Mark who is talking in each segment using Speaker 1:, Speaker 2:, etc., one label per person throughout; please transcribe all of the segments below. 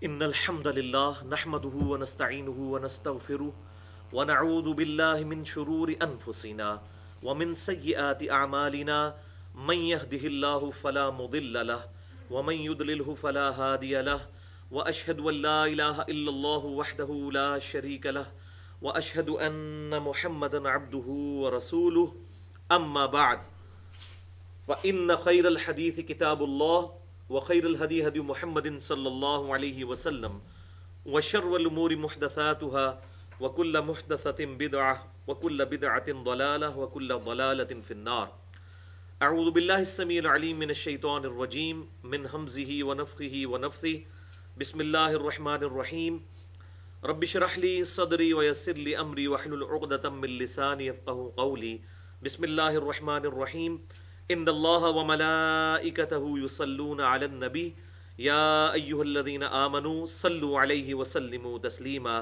Speaker 1: ان الحمد لله نحمده ونستعينه ونستغفره ونعوذ بالله من شرور انفسنا ومن سيئات اعمالنا من يهده الله فلا مضل له ومن يضلله فلا هادي له واشهد ان لا اله الا الله وحده لا شريك له واشهد ان محمدا عبده ورسوله اما بعد فان خير الحديث كتاب الله وخير الهدي هدي محمد صلى الله عليه وسلم وشر الأمور محدثاتها وكل محدثة بدعة وكل بدعة ضلالة وكل ضلالة في النار. أعوذ بالله السميع العليم من الشيطان الرجيم من همزه ونفخه ونفثه. بسم الله الرحمن الرحيم. رب اشرح لي صدري ويسر لي أمري واحلل عقدة من لساني يفقهوا قولي. بسم الله الرحمن الرحيم. ان اللہ وملائکتہ یصلون علی النبی یا ایھا الذین آمنوا صلوا علیہ وسلموا تسلیما.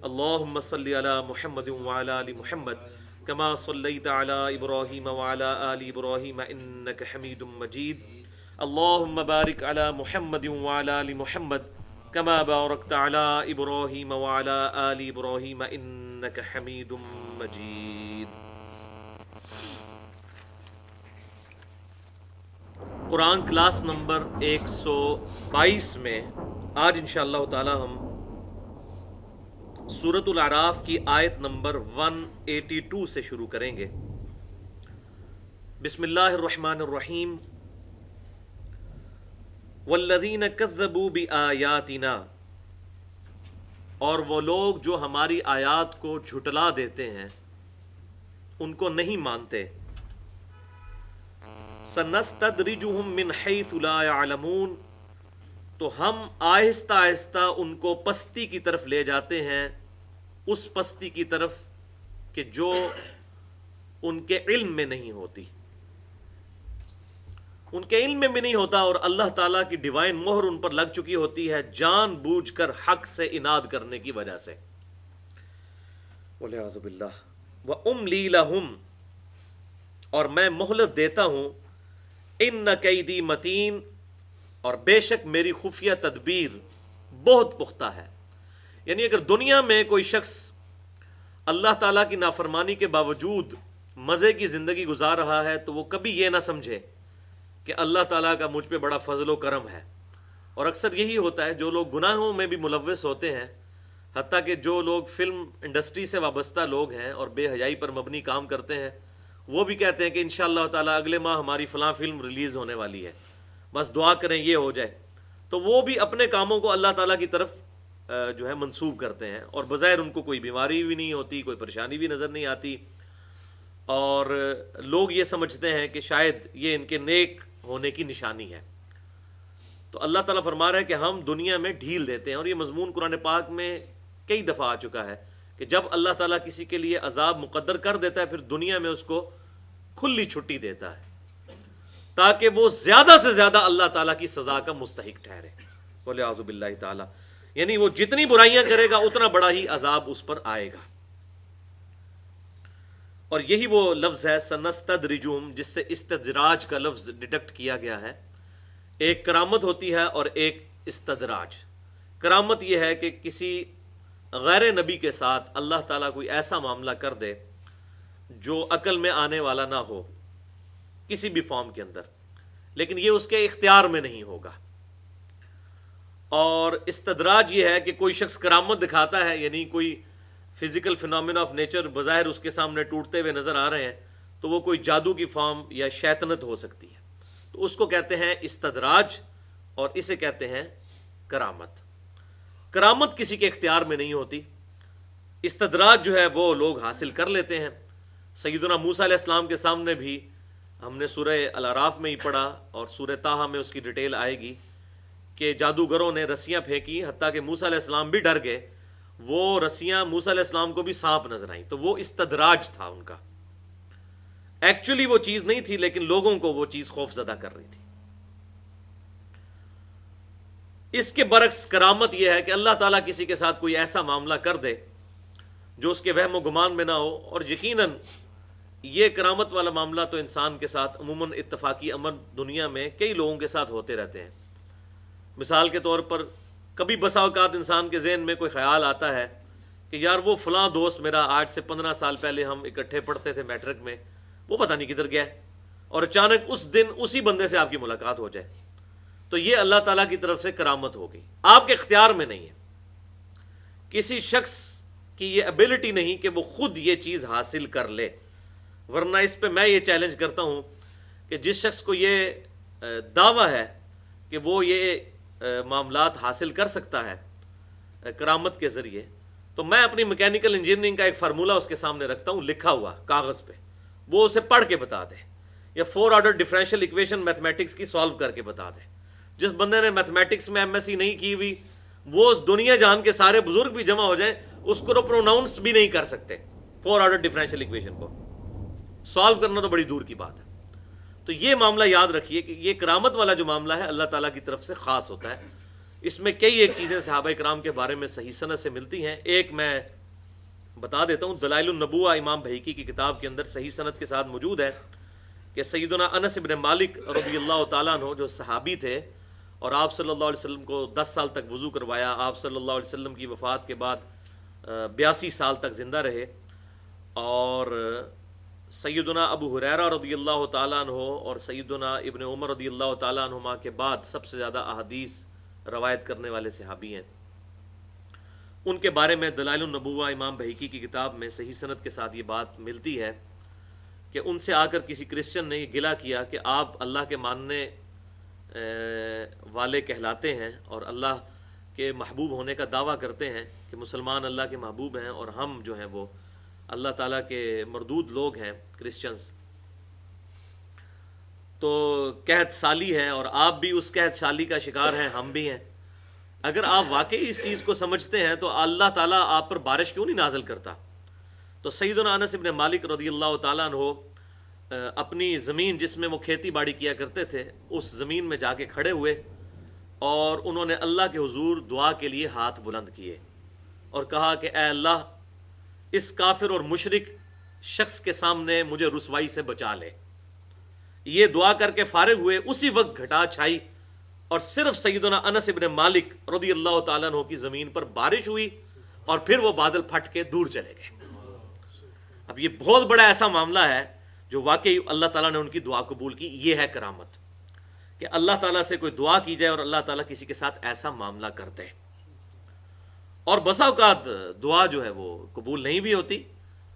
Speaker 1: اللہم صل علی محمد وعلی آل محمد کما صلیت علی ابراہیم وعلی آل ابراہیم انک حمید مجید. اللہم بارک علی محمد وعلی آل محمد کما بارکت علی ابراہیم وعلی آل ابراہیم انک حمید مجید. قرآن کلاس نمبر 122 میں آج انشاءاللہ تعالی ہم سورۃ الاعراف کی آیت نمبر 182 سے شروع کریں گے. بسم اللہ الرحمن الرحیم. والذین کذبوا بآیاتنا، اور وہ لوگ جو ہماری آیات کو جھٹلا دیتے ہیں، ان کو نہیں مانتے. سنستدرجہم من حیث لا یعلمون، تو ہم آہستہ آہستہ ان کو پستی کی طرف لے جاتے ہیں، اس پستی کی طرف کہ جو ان کے علم میں نہیں ہوتی، ان کے علم میں بھی نہیں ہوتا، اور اللہ تعالیٰ کی ڈیوائن مہر ان پر لگ چکی ہوتی ہے جان بوجھ کر حق سے اناد کرنے کی وجہ سے. والعیاذ باللہ. وَأُمْلِي لَهُمْ، اور میں مہلت دیتا ہوں. ان کیدی متین، اور بے شک میری خفیہ تدبیر بہت پختہ ہے. یعنی اگر دنیا میں کوئی شخص اللہ تعالیٰ کی نافرمانی کے باوجود مزے کی زندگی گزار رہا ہے تو وہ کبھی یہ نہ سمجھے کہ اللہ تعالیٰ کا مجھ پہ بڑا فضل و کرم ہے. اور اکثر یہی ہوتا ہے، جو لوگ گناہوں میں بھی ملوث ہوتے ہیں، حتیٰ کہ جو لوگ فلم انڈسٹری سے وابستہ لوگ ہیں اور بے حیائی پر مبنی کام کرتے ہیں، وہ بھی کہتے ہیں کہ انشاءاللہ تعالیٰ اگلے ماہ ہماری فلاں فلم ریلیز ہونے والی ہے، بس دعا کریں یہ ہو جائے. تو وہ بھی اپنے کاموں کو اللہ تعالیٰ کی طرف جو ہے منسوب کرتے ہیں، اور بظاہر ان کو کوئی بیماری بھی نہیں ہوتی، کوئی پریشانی بھی نظر نہیں آتی، اور لوگ یہ سمجھتے ہیں کہ شاید یہ ان کے نیک ہونے کی نشانی ہے. تو اللہ تعالیٰ فرما رہا ہے کہ ہم دنیا میں ڈھیل دیتے ہیں، اور یہ مضمون قرآن پاک میں کئی دفعہ آ چکا ہے کہ جب اللہ تعالیٰ کسی کے لیے عذاب مقدر کر دیتا ہے، پھر دنیا میں اس کو کھلی چھٹی دیتا ہے تاکہ وہ زیادہ سے زیادہ اللہ تعالیٰ کی سزا کا مستحق ٹھہرے. والعیاذ باللہ تعالیٰ. یعنی وہ جتنی برائیاں کرے گا اتنا بڑا ہی عذاب اس پر آئے گا. اور یہی وہ لفظ ہے سنستدرجہم، جس سے استدراج کا لفظ ڈیڈکٹ کیا گیا ہے. ایک کرامت ہوتی ہے اور ایک استدراج. کرامت یہ ہے کہ کسی غیر نبی کے ساتھ اللہ تعالیٰ کوئی ایسا معاملہ کر دے جو عقل میں آنے والا نہ ہو کسی بھی فارم کے اندر، لیکن یہ اس کے اختیار میں نہیں ہوگا. اور استدراج یہ ہے کہ کوئی شخص کرامت دکھاتا ہے، یعنی کوئی فزیکل فینومینا آف نیچر بظاہر اس کے سامنے ٹوٹتے ہوئے نظر آ رہے ہیں، تو وہ کوئی جادو کی فارم یا شیطنت ہو سکتی ہے، تو اس کو کہتے ہیں استدراج، اور اسے کہتے ہیں کرامت. کرامت کسی کے اختیار میں نہیں ہوتی، استدراج جو ہے وہ لوگ حاصل کر لیتے ہیں. سیدنا موسیٰ علیہ السلام کے سامنے بھی ہم نے سورہ الاعراف میں ہی پڑھا، اور سورہ طٰہٰ میں اس کی ڈیٹیل آئے گی کہ جادوگروں نے رسیاں پھینکی، حتیٰ کہ موسیٰ علیہ السلام بھی ڈر گئے. وہ رسیاں موسیٰ علیہ السلام کو بھی سانپ نظر آئیں، تو وہ استدراج تھا ان کا. ایکچولی وہ چیز نہیں تھی، لیکن لوگوں کو وہ چیز خوف زدہ کر رہی تھی. اس کے برعکس کرامت یہ ہے کہ اللہ تعالیٰ کسی کے ساتھ کوئی ایسا معاملہ کر دے جو اس کے وہم و گمان میں نہ ہو. اور یقیناً یہ کرامت والا معاملہ تو انسان کے ساتھ عموماً اتفاقی امر دنیا میں کئی لوگوں کے ساتھ ہوتے رہتے ہیں. مثال کے طور پر کبھی بسا اوقات انسان کے ذہن میں کوئی خیال آتا ہے کہ یار وہ فلاں دوست میرا آج سے 15 سال پہلے ہم اکٹھے پڑھتے تھے میٹرک میں، وہ پتہ نہیں کدھر گیا ہے، اور اچانک اس دن اسی بندے سے آپ کی ملاقات ہو جائے، تو یہ اللہ تعالیٰ کی طرف سے کرامت ہوگی، آپ کے اختیار میں نہیں ہے۔ کسی شخص کی یہ ایبلٹی نہیں کہ وہ خود یہ چیز حاصل کر لے، ورنہ اس پہ میں یہ چیلنج کرتا ہوں کہ جس شخص کو یہ دعویٰ ہے کہ وہ یہ معاملات حاصل کر سکتا ہے کرامت کے ذریعے، تو میں اپنی میکینیکل انجینئرنگ کا ایک فارمولہ اس کے سامنے رکھتا ہوں لکھا ہوا کاغذ پہ، وہ اسے پڑھ کے بتا دے، یا 4 آرڈر ڈفرینشیل ایکویشن میتھمیٹکس کی سالو کر کے بتا دے۔ جس بندے نے میتھمیٹکس میں ایم ایس سی نہیں کی ہوئی، وہ اس دنیا جان کے سارے بزرگ بھی جمع ہو جائیں، اس کو پروناؤنس بھی نہیں کر سکتے 4 آرڈر ڈفرینشیل ایکویشن کو سالو کرنا، تو بڑی دور کی بات ہے۔ تو یہ معاملہ یاد رکھیے کہ یہ کرامت والا جو معاملہ ہے اللہ تعالیٰ کی طرف سے خاص ہوتا ہے۔ اس میں کئی ایک چیزیں صحابہ کرام کے بارے میں صحیح سند سے ملتی ہیں۔ ایک میں بتا دیتا ہوں، دلائل النبوہ امام بہیقی کی کتاب کے اندر صحیح سند کے ساتھ موجود ہے کہ سیدنا انس بن مالک رضی اللہ تعالیٰ عنہ جو صحابی تھے اور آپ صلی اللہ علیہ وسلم کو 10 سال تک وضو کروایا، آپ صلی اللہ علیہ وسلم کی وفات کے بعد 82 سال تک زندہ رہے، اور سیدنا ابو ہریرہ رضی اللہ تعالیٰ عنہ اور سیدنا ابن عمر رضی اللہ تعالیٰ عنہما کے بعد سب سے زیادہ احادیث روایت کرنے والے صحابی ہیں۔ ان کے بارے میں دلائل النبوہ امام بہیقی کی کتاب میں صحیح سند کے ساتھ یہ بات ملتی ہے کہ ان سے آ کر کسی کرسچن نے یہ گلہ کیا کہ آپ اللہ کے ماننے والے کہلاتے ہیں اور اللہ کے محبوب ہونے کا دعویٰ کرتے ہیں کہ مسلمان اللہ کے محبوب ہیں، اور ہم جو ہیں وہ اللہ تعالیٰ کے مردود لوگ ہیں کرسچنز، تو قحط سالی ہے اور آپ بھی اس قحط سالی کا شکار ہیں، ہم بھی ہیں۔ اگر آپ واقعی اس چیز کو سمجھتے ہیں تو اللہ تعالیٰ آپ پر بارش کیوں نہیں نازل کرتا؟ تو سیدنا انس بن مالک رضی اللہ تعالیٰ عنہ اپنی زمین جس میں وہ کھیتی باڑی کیا کرتے تھے، اس زمین میں جا کے کھڑے ہوئے اور انہوں نے اللہ کے حضور دعا کے لیے ہاتھ بلند کیے اور کہا کہ اے اللہ، اس کافر اور مشرک شخص کے سامنے مجھے رسوائی سے بچا لے۔ یہ دعا کر کے فارغ ہوئے، اسی وقت گھٹا چھائی اور صرف سیدنا انس بن مالک رضی اللہ تعالیٰ عنہ کی زمین پر بارش ہوئی، اور پھر وہ بادل پھٹ کے دور چلے گئے۔ اب یہ بہت بڑا ایسا معاملہ ہے جو واقعی اللہ تعالیٰ نے ان کی دعا قبول کی۔ یہ ہے کرامت کہ اللہ تعالیٰ سے کوئی دعا کی جائے اور اللہ تعالیٰ کسی کے ساتھ ایسا معاملہ کرتے ہیں۔ اور بسا اوقات دعا جو ہے وہ قبول نہیں بھی ہوتی۔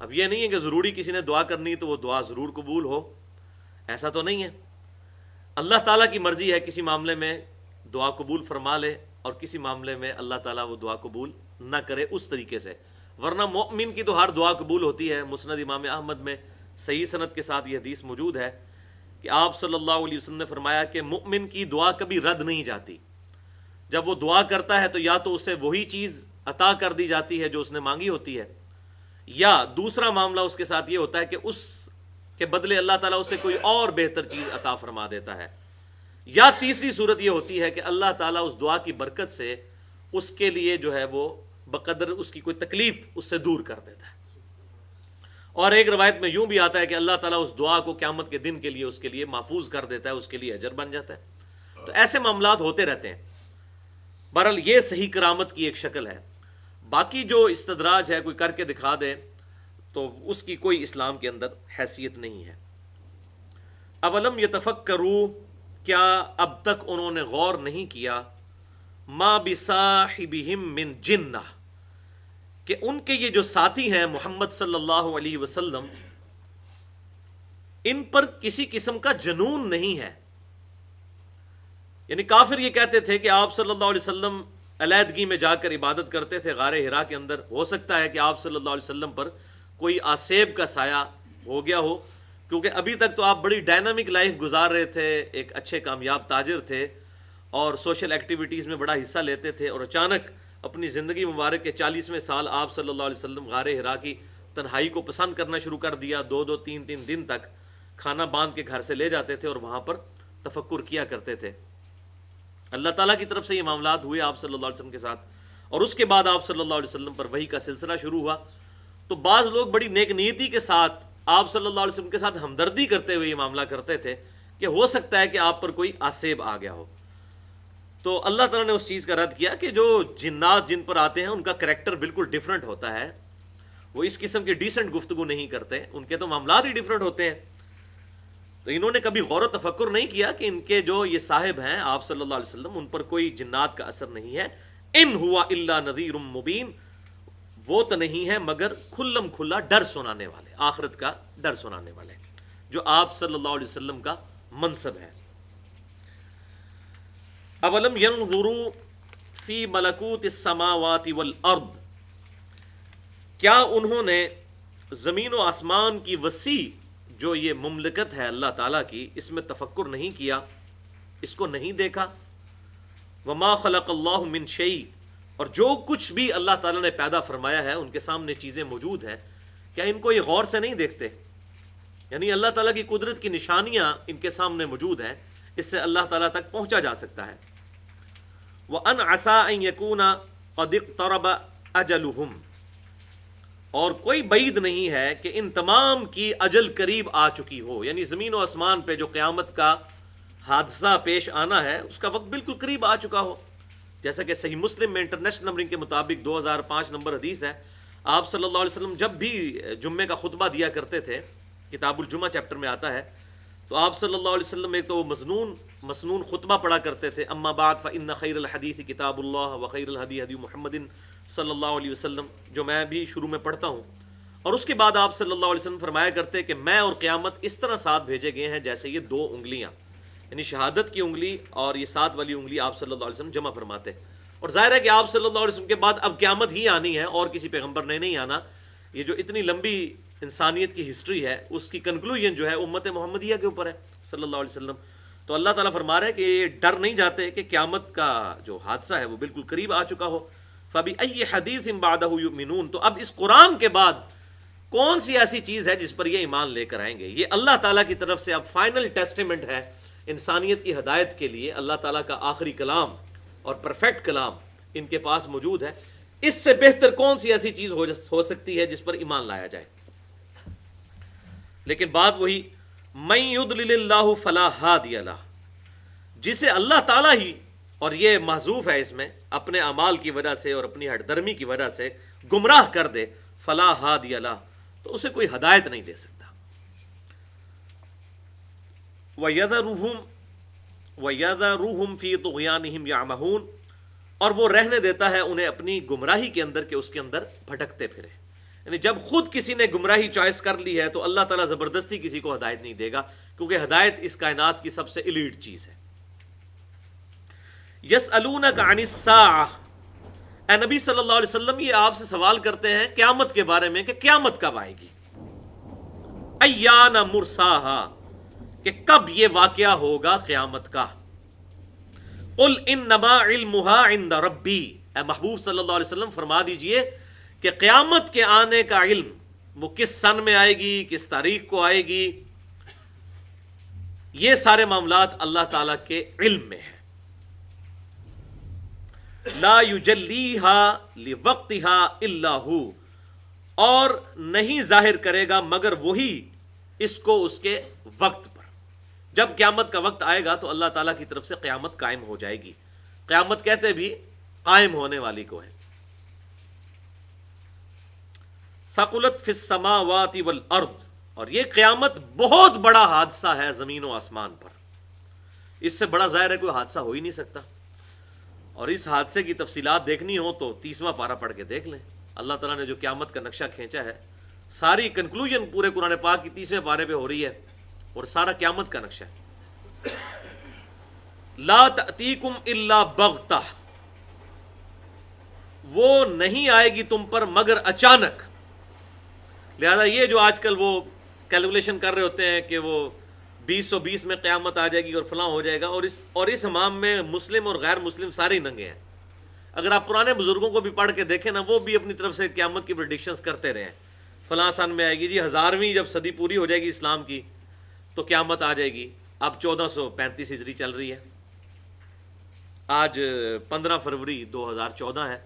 Speaker 1: اب یہ نہیں ہے کہ ضروری کسی نے دعا کرنی تو وہ دعا ضرور قبول ہو، ایسا تو نہیں ہے۔ اللہ تعالیٰ کی مرضی ہے، کسی معاملے میں دعا قبول فرما لے اور کسی معاملے میں اللہ تعالیٰ وہ دعا قبول نہ کرے اس طریقے سے، ورنہ مومن کی تو ہر دعا قبول ہوتی ہے۔ مسند امام احمد میں صحیح سند کے ساتھ یہ حدیث موجود ہے کہ آپ صلی اللہ علیہ وسلم نے فرمایا کہ مومن کی دعا کبھی رد نہیں جاتی۔ جب وہ دعا کرتا ہے تو یا تو اسے وہی چیز عطا کر دی جاتی ہے جو اس نے مانگی ہوتی ہے، یا دوسرا معاملہ اس کے ساتھ یہ ہوتا ہے کہ اس کے بدلے اللہ تعالیٰ اسے کوئی اور بہتر چیز عطا فرما دیتا ہے، یا تیسری صورت یہ ہوتی ہے کہ اللہ تعالیٰ اس دعا کی برکت سے اس کے لیے جو ہے وہ بقدر اس کی کوئی تکلیف اس سے دور کر دیتا ہے۔ اور ایک روایت میں یوں بھی آتا ہے کہ اللہ تعالیٰ اس دعا کو قیامت کے دن کے لیے اس کے لیے محفوظ کر دیتا ہے، اس کے لیے اجر بن جاتا ہے۔ تو ایسے معاملات ہوتے رہتے ہیں۔ بہرحال یہ صحیح کرامت کی ایک شکل ہے۔ باقی جو استدراج ہے کوئی کر کے دکھا دے تو اس کی کوئی اسلام کے اندر حیثیت نہیں ہے۔ اولم یتفکروا، کیا اب تک انہوں نے غور نہیں کیا، ما بصاحبہم من جنہ، کہ ان کے یہ جو ساتھی ہیں محمد صلی اللہ علیہ وسلم، ان پر کسی قسم کا جنون نہیں ہے۔ یعنی کافر یہ کہتے تھے کہ آپ صلی اللہ علیہ وسلم علیحدگی میں جا کر عبادت کرتے تھے غار حرا کے اندر، ہو سکتا ہے کہ آپ صلی اللہ علیہ وسلم پر کوئی آسیب کا سایہ ہو گیا ہو، کیونکہ ابھی تک تو آپ بڑی ڈائنامک لائف گزار رہے تھے، ایک اچھے کامیاب تاجر تھے اور سوشل ایکٹیویٹیز میں بڑا حصہ لیتے تھے، اور اچانک اپنی زندگی مبارک کے 40ویں سال آپ صلی اللہ علیہ وسلم غار حرا کی تنہائی کو پسند کرنا شروع کر دیا۔ 2 3 دن تک کھانا باندھ کے گھر سے لے جاتے تھے اور وہاں پر تفکر کیا کرتے تھے۔ اللہ تعالیٰ کی طرف سے یہ معاملات ہوئے آپ صلی اللہ علیہ وسلم کے ساتھ، اور اس کے بعد آپ صلی اللہ علیہ وسلم پر وحی کا سلسلہ شروع ہوا، تو بعض لوگ بڑی نیک نیتی کے ساتھ آپ صلی اللہ علیہ وسلم کے ساتھ ہمدردی کرتے ہوئے یہ معاملہ کرتے تھے کہ ہو سکتا ہے کہ آپ پر کوئی آسیب آ گیا ہو۔ تو اللہ تعالیٰ نے اس چیز کا رد کیا کہ جو جنات جن پر آتے ہیں ان کا کریکٹر بالکل ڈیفرنٹ ہوتا ہے، وہ اس قسم کی ڈیسنٹ گفتگو نہیں کرتے، ان کے تو معاملات ہی ڈیفرنٹ ہوتے ہیں۔ تو انہوں نے کبھی غور و تفکر نہیں کیا کہ ان کے جو یہ صاحب ہیں آپ صلی اللہ علیہ وسلم، ان پر کوئی جنات کا اثر نہیں ہے۔ ان ہوا الا نذیر مبین، وہ تو نہیں ہے مگر کھلم کھلا ڈر سنانے والے، آخرت کا ڈر سنانے والے، جو آپ صلی اللہ علیہ وسلم کا منصب ہے۔ اولم ينظروا فی ملکوت السماوات والارض، کیا انہوں نے زمین و آسمان کی وسیع جو یہ مملکت ہے اللہ تعالیٰ کی، اس میں تفکر نہیں کیا، اس کو نہیں دیکھا؟ وما خلق اللہ من شیء، اور جو کچھ بھی اللہ تعالیٰ نے پیدا فرمایا ہے ان کے سامنے چیزیں موجود ہیں، کیا ان کو یہ غور سے نہیں دیکھتے؟ یعنی اللہ تعالیٰ کی قدرت کی نشانیاں ان کے سامنے موجود ہیں، اس سے اللہ تعالیٰ تک پہنچا جا سکتا ہے۔ وَأَنْ عَسَىٰ أَنْ يَكُونَ قَدِ اقْتَرَبَ أَجَلُهُمْ، اور کوئی بعید نہیں ہے کہ ان تمام کی اجل قریب آ چکی ہو، یعنی زمین و آسمان پہ جو قیامت کا حادثہ پیش آنا ہے اس کا وقت بالکل قریب آ چکا ہو۔ جیسا کہ صحیح مسلم میں انٹرنیشنل نمبرنگ کے مطابق 2005 نمبر حدیث ہے، آپ صلی اللہ علیہ وسلم جب بھی جمعے کا خطبہ دیا کرتے تھے، کتاب الجمعہ چیپٹر میں آتا ہے، تو آپ صلی اللہ علیہ وسلم ایک تو مسنون خطبہ پڑھا کرتے تھے، اما بعد فإن خیر الحدیث کتاب اللہ وخیر الہدی ہدی محمد صلی اللہ علیہ وسلم، جو میں بھی شروع میں پڑھتا ہوں۔ اور اس کے بعد آپ صلی اللہ علیہ وسلم فرمایا کرتے کہ میں اور قیامت اس طرح ساتھ بھیجے گئے ہیں جیسے یہ دو انگلیاں، یعنی شہادت کی انگلی اور یہ ساتھ والی انگلی آپ صلی اللہ علیہ وسلم جمع فرماتے۔ اور ظاہر ہے کہ آپ صلی اللہ علیہ وسلم کے بعد اب قیامت ہی آنی ہے، اور کسی پیغمبر نے نہیں آنا۔ یہ جو اتنی لمبی انسانیت کی ہسٹری ہے اس کی کنکلوژن جو ہے امت محمدیہ کے اوپر ہے صلی اللہ علیہ وسلم۔ تو اللہ تعالیٰ فرما رہے ہیں کہ یہ ڈر نہیں جاتے کہ قیامت کا جو حادثہ ہے وہ بالکل قریب آ چکا ہو۔ فَبِأَيِّ حَدِيثٍ بَعْدَهُ يُؤْمِنُونَ، تو اب اس قرآن کے بعد کون سی ایسی چیز ہے جس پر یہ ایمان لے کر آئیں گے؟ یہ اللہ تعالیٰ کی طرف سے اب فائنل ٹیسٹیمنٹ ہے انسانیت کی ہدایت کے لیے، اللہ تعالیٰ کا آخری کلام اور پرفیکٹ کلام ان کے پاس موجود ہے۔ اس سے بہتر کون سی ایسی چیز ہو سکتی ہے جس پر ایمان لایا جائے؟ لیکن بات وہی، مَن يُضْلِلِ اللَّهُ فَلَا هَادِيَ لَهُ، جسے اللہ تعالیٰ ہی، اور یہ محذوف ہے اس میں، اپنے اعمال کی وجہ سے اور اپنی ہٹ درمی کی وجہ سے گمراہ کر دے، فَلَا هَادِيَ لَهُ، تو اسے کوئی ہدایت نہیں دے سکتا۔ وَيَذَرُهُمْ فِي طُغْيَانِهِمْ يَعْمَهُونَ، اور وہ رہنے دیتا ہے انہیں اپنی گمراہی کے اندر کہ اس کے اندر بھٹکتے پھرے۔ یعنی جب خود کسی نے گمراہی چوائس کر لی ہے تو اللہ تعالیٰ زبردستی کسی کو ہدایت نہیں دے گا، کیونکہ ہدایت اس کائنات کی سب سے ایلیٹ چیز ہے۔ یسألونک عن الساعہ، اے نبی صلی اللہ علیہ وسلم یہ آپ سے سوال کرتے ہیں قیامت کے بارے میں کہ قیامت کب آئے گی۔ ایان مرساہا، کہ کب یہ واقعہ ہوگا قیامت کا۔ قل انما علمها عند ربی، اے محبوب صلی اللہ علیہ وسلم فرما دیجئے کہ قیامت کے آنے کا علم وہ کس سن میں آئے گی، کس تاریخ کو آئے گی، یہ سارے معاملات اللہ تعالیٰ کے علم میں ہیں۔ لا یجلیها لوقتها الا هو، اور نہیں ظاہر کرے گا مگر وہی اس کو اس کے وقت پر۔ جب قیامت کا وقت آئے گا تو اللہ تعالیٰ کی طرف سے قیامت قائم ہو جائے گی۔ قیامت کہتے بھی قائم ہونے والی کو ہے۔ ثقلت فی السماوات والارض، اور یہ قیامت بہت بڑا حادثہ ہے زمین و آسمان پر، اس سے بڑا ظاہر ہے کوئی حادثہ ہو ہی نہیں سکتا۔ اور اس حادثے کی تفصیلات دیکھنی ہو تو 30واں پارہ پڑھ کے دیکھ لیں۔ اللہ تعالیٰ نے جو قیامت کا نقشہ کھینچا ہے، ساری کنکلوژن پورے قرآن پاک کی 30ویں پارے پہ ہو رہی ہے، اور سارا قیامت کا نقشہ ہے۔ لا تأتیکم الا بغتہ، وہ نہیں آئے گی تم پر مگر اچانک۔ لہذا یہ جو آج کل وہ کیلکولیشن کر رہے ہوتے ہیں کہ وہ 2020 میں قیامت آ جائے گی اور فلاں ہو جائے گا، اور اس امام میں مسلم اور غیر مسلم سارے ہی ننگے ہیں۔ اگر آپ پرانے بزرگوں کو بھی پڑھ کے دیکھیں نا، وہ بھی اپنی طرف سے قیامت کی پریڈکشنز کرتے رہے ہیں، فلاں سن میں آئے گی جی، 1000ویں جب صدی پوری ہو جائے گی اسلام کی تو قیامت آ جائے گی۔ اب 1435 ہجری چل رہی ہے، آج 15 فروری 2014 ہے،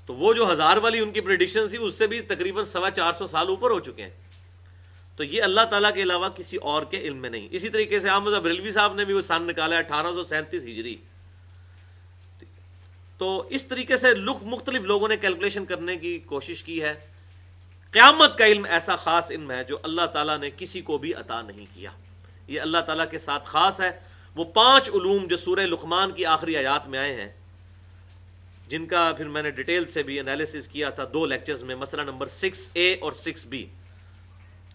Speaker 1: تو وہ جو 1000 والی ان کی پریڈکشن تھی اس سے بھی تقریباً 450 سال اوپر ہو چکے ہیں۔ تو یہ اللہ تعالیٰ کے علاوہ کسی اور کے علم میں نہیں۔ اسی طریقے سے احمد بریلوی صاحب نے بھی وہ سن نکالا ہے 1837 ہجری، تو اس طریقے سے مختلف لوگوں نے کیلکولیشن کرنے کی کوشش کی ہے. قیامت کا علم ایسا خاص علم ہے جو اللہ تعالیٰ نے کسی کو بھی عطا نہیں کیا. یہ اللہ تعالیٰ کے ساتھ خاص ہے. وہ 5 علوم جو سورہ لقمان کی آخری آیات میں آئے ہیں، جن کا پھر میں نے ڈیٹیل سے بھی انالیسس کیا تھا 2 لیکچرز میں، مسئلہ نمبر 6A اور 6B،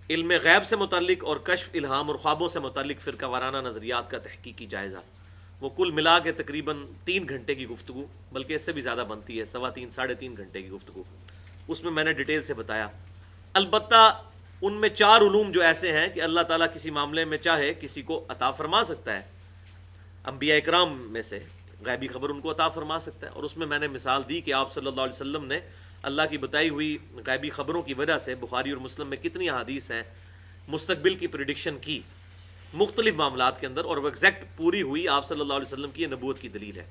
Speaker 1: علم غیب سے متعلق اور کشف، الہام اور خوابوں سے متعلق فرقہ وارانہ نظریات کا تحقیقی جائزہ. وہ کل ملا کے تقریباً 3 گھنٹے کی گفتگو، بلکہ اس سے بھی زیادہ بنتی ہے، 3.25 ساڑھے 3 گھنٹے کی گفتگو. اس میں نے ڈیٹیل سے بتایا. البتہ ان میں 4 علوم جو ایسے ہیں کہ اللہ تعالیٰ کسی معاملے میں چاہے کسی کو عطا فرما سکتا ہے. انبیاء اکرام میں سے غیبی خبر ان کو عطا فرما سکتا ہے، اور اس میں نے مثال دی کہ آپ صلی اللہ علیہ وسلم نے اللہ کی بتائی ہوئی غیبی خبروں کی وجہ سے بخاری اور مسلم میں کتنی احادیث ہیں مستقبل کی پریڈکشن کی مختلف معاملات کے اندر، اور وہ ایگزیکٹ پوری ہوئی. آپ صلی اللہ علیہ وسلم کی نبوت کی دلیل ہے.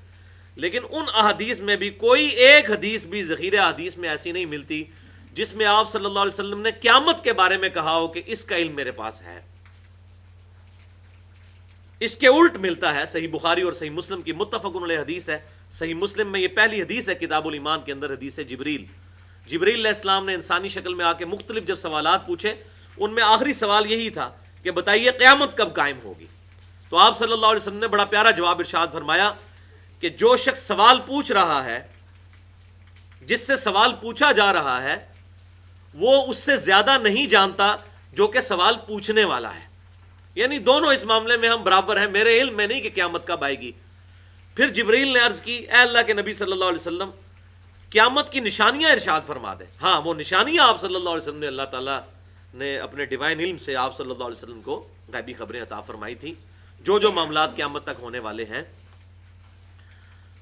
Speaker 1: لیکن ان احادیث میں بھی کوئی ایک حدیث بھی ذخیرہ حدیث میں ایسی نہیں ملتی جس میں آپ صلی اللہ علیہ وسلم نے قیامت کے بارے میں کہا ہو کہ اس کا علم میرے پاس ہے. اس کے الٹ ملتا ہے. صحیح بخاری اور صحیح مسلم کی متفق علیہ حدیث ہے. صحیح مسلم میں یہ پہلی حدیث ہے کتاب الایمان کے اندر، حدیث جبریل علیہ السلام نے انسانی شکل میں آ کے مختلف جب سوالات پوچھے، ان میں آخری سوال یہی تھا کہ بتائیے قیامت کب قائم ہوگی. تو آپ صلی اللہ علیہ وسلم نے بڑا پیارا جواب ارشاد فرمایا کہ جو شخص سوال پوچھ رہا ہے، جس سے سوال پوچھا جا رہا ہے، وہ اس سے زیادہ نہیں جانتا جو کہ سوال پوچھنے والا ہے. یعنی دونوں اس معاملے میں ہم برابر ہیں. میرے علم میں نہیں کہ قیامت کب آئے گی. پھر جبریل نے عرض کی، اے اللہ کے نبی صلی اللہ علیہ وسلم، قیامت کی نشانیاں ارشاد فرما دیں. ہاں، وہ نشانیاں آپ صلی اللہ علیہ وسلم نے اللہ تعالیٰ نے اپنے ڈیوائن علم سے آپ صلی اللہ علیہ وسلم کو غیبی خبریں عطا فرمائی تھیں، جو معاملات قیامت تک ہونے والے ہیں.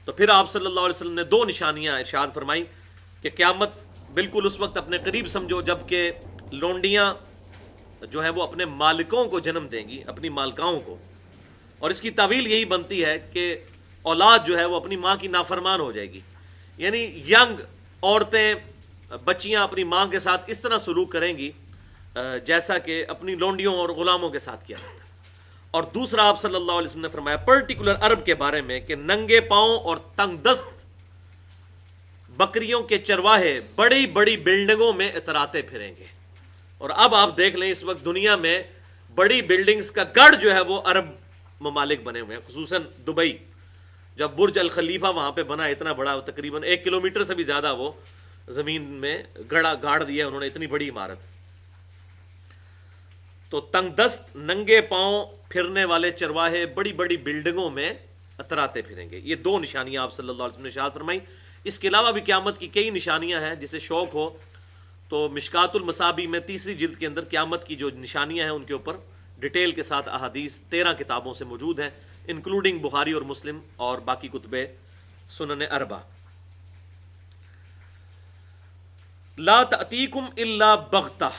Speaker 1: تو پھر آپ صلی اللہ علیہ وسلم نے 2 نشانیاں ارشاد فرمائی کہ قیامت بالکل اس وقت اپنے قریب سمجھو جب کہ لونڈیاں جو ہیں وہ اپنے مالکوں کو جنم دیں گی، اپنی مالکاؤں کو. اور اس کی تعویل یہی بنتی ہے کہ اولاد جو ہے وہ اپنی ماں کی نافرمان ہو جائے گی. یعنی ینگ عورتیں، بچیاں اپنی ماں کے ساتھ اس طرح سلوک کریں گی جیسا کہ اپنی لونڈیوں اور غلاموں کے ساتھ کیا جاتا ہے. اور دوسرا آپ صلی اللہ علیہ وسلم نے فرمایا پرٹیکولر عرب کے بارے میں کہ ننگے پاؤں اور تنگ دست بکریوں کے چرواہے بڑی بڑی بلڈنگوں میں اتراتے پھریں گے. اور اب آپ دیکھ لیں اس وقت دنیا میں بڑی بلڈنگز کا گڑھ جو ہے وہ عرب ممالک بنے ہوئے ہیں، خصوصاً دبئی. جب برج الخلیفہ وہاں پہ بنا اتنا بڑا، تقریباً 1 کلومیٹر سے بھی زیادہ وہ زمین میں گاڑ دیا انہوں نے، اتنی بڑی عمارت. تو تنگ دست ننگے پاؤں پھرنے والے چرواہے بڑی بڑی بلڈنگوں میں اتراتے پھریں گے. یہ 2 نشانیاں آپ صلی اللہ علیہ وسلم نے ارشاد فرمائی. اس کے علاوہ بھی قیامت کی کئی نشانیاں ہیں. جسے شوق ہو تو مشکات المصابیح میں 3ری جلد کے اندر قیامت کی جو نشانیاں ہیں ان کے اوپر ڈیٹیل کے ساتھ احادیث 13 کتابوں سے موجود ہیں، انکلوڈنگ بخاری اور مسلم اور باقی کتب سنن اربع. لا تأتیکم الا بغتہ،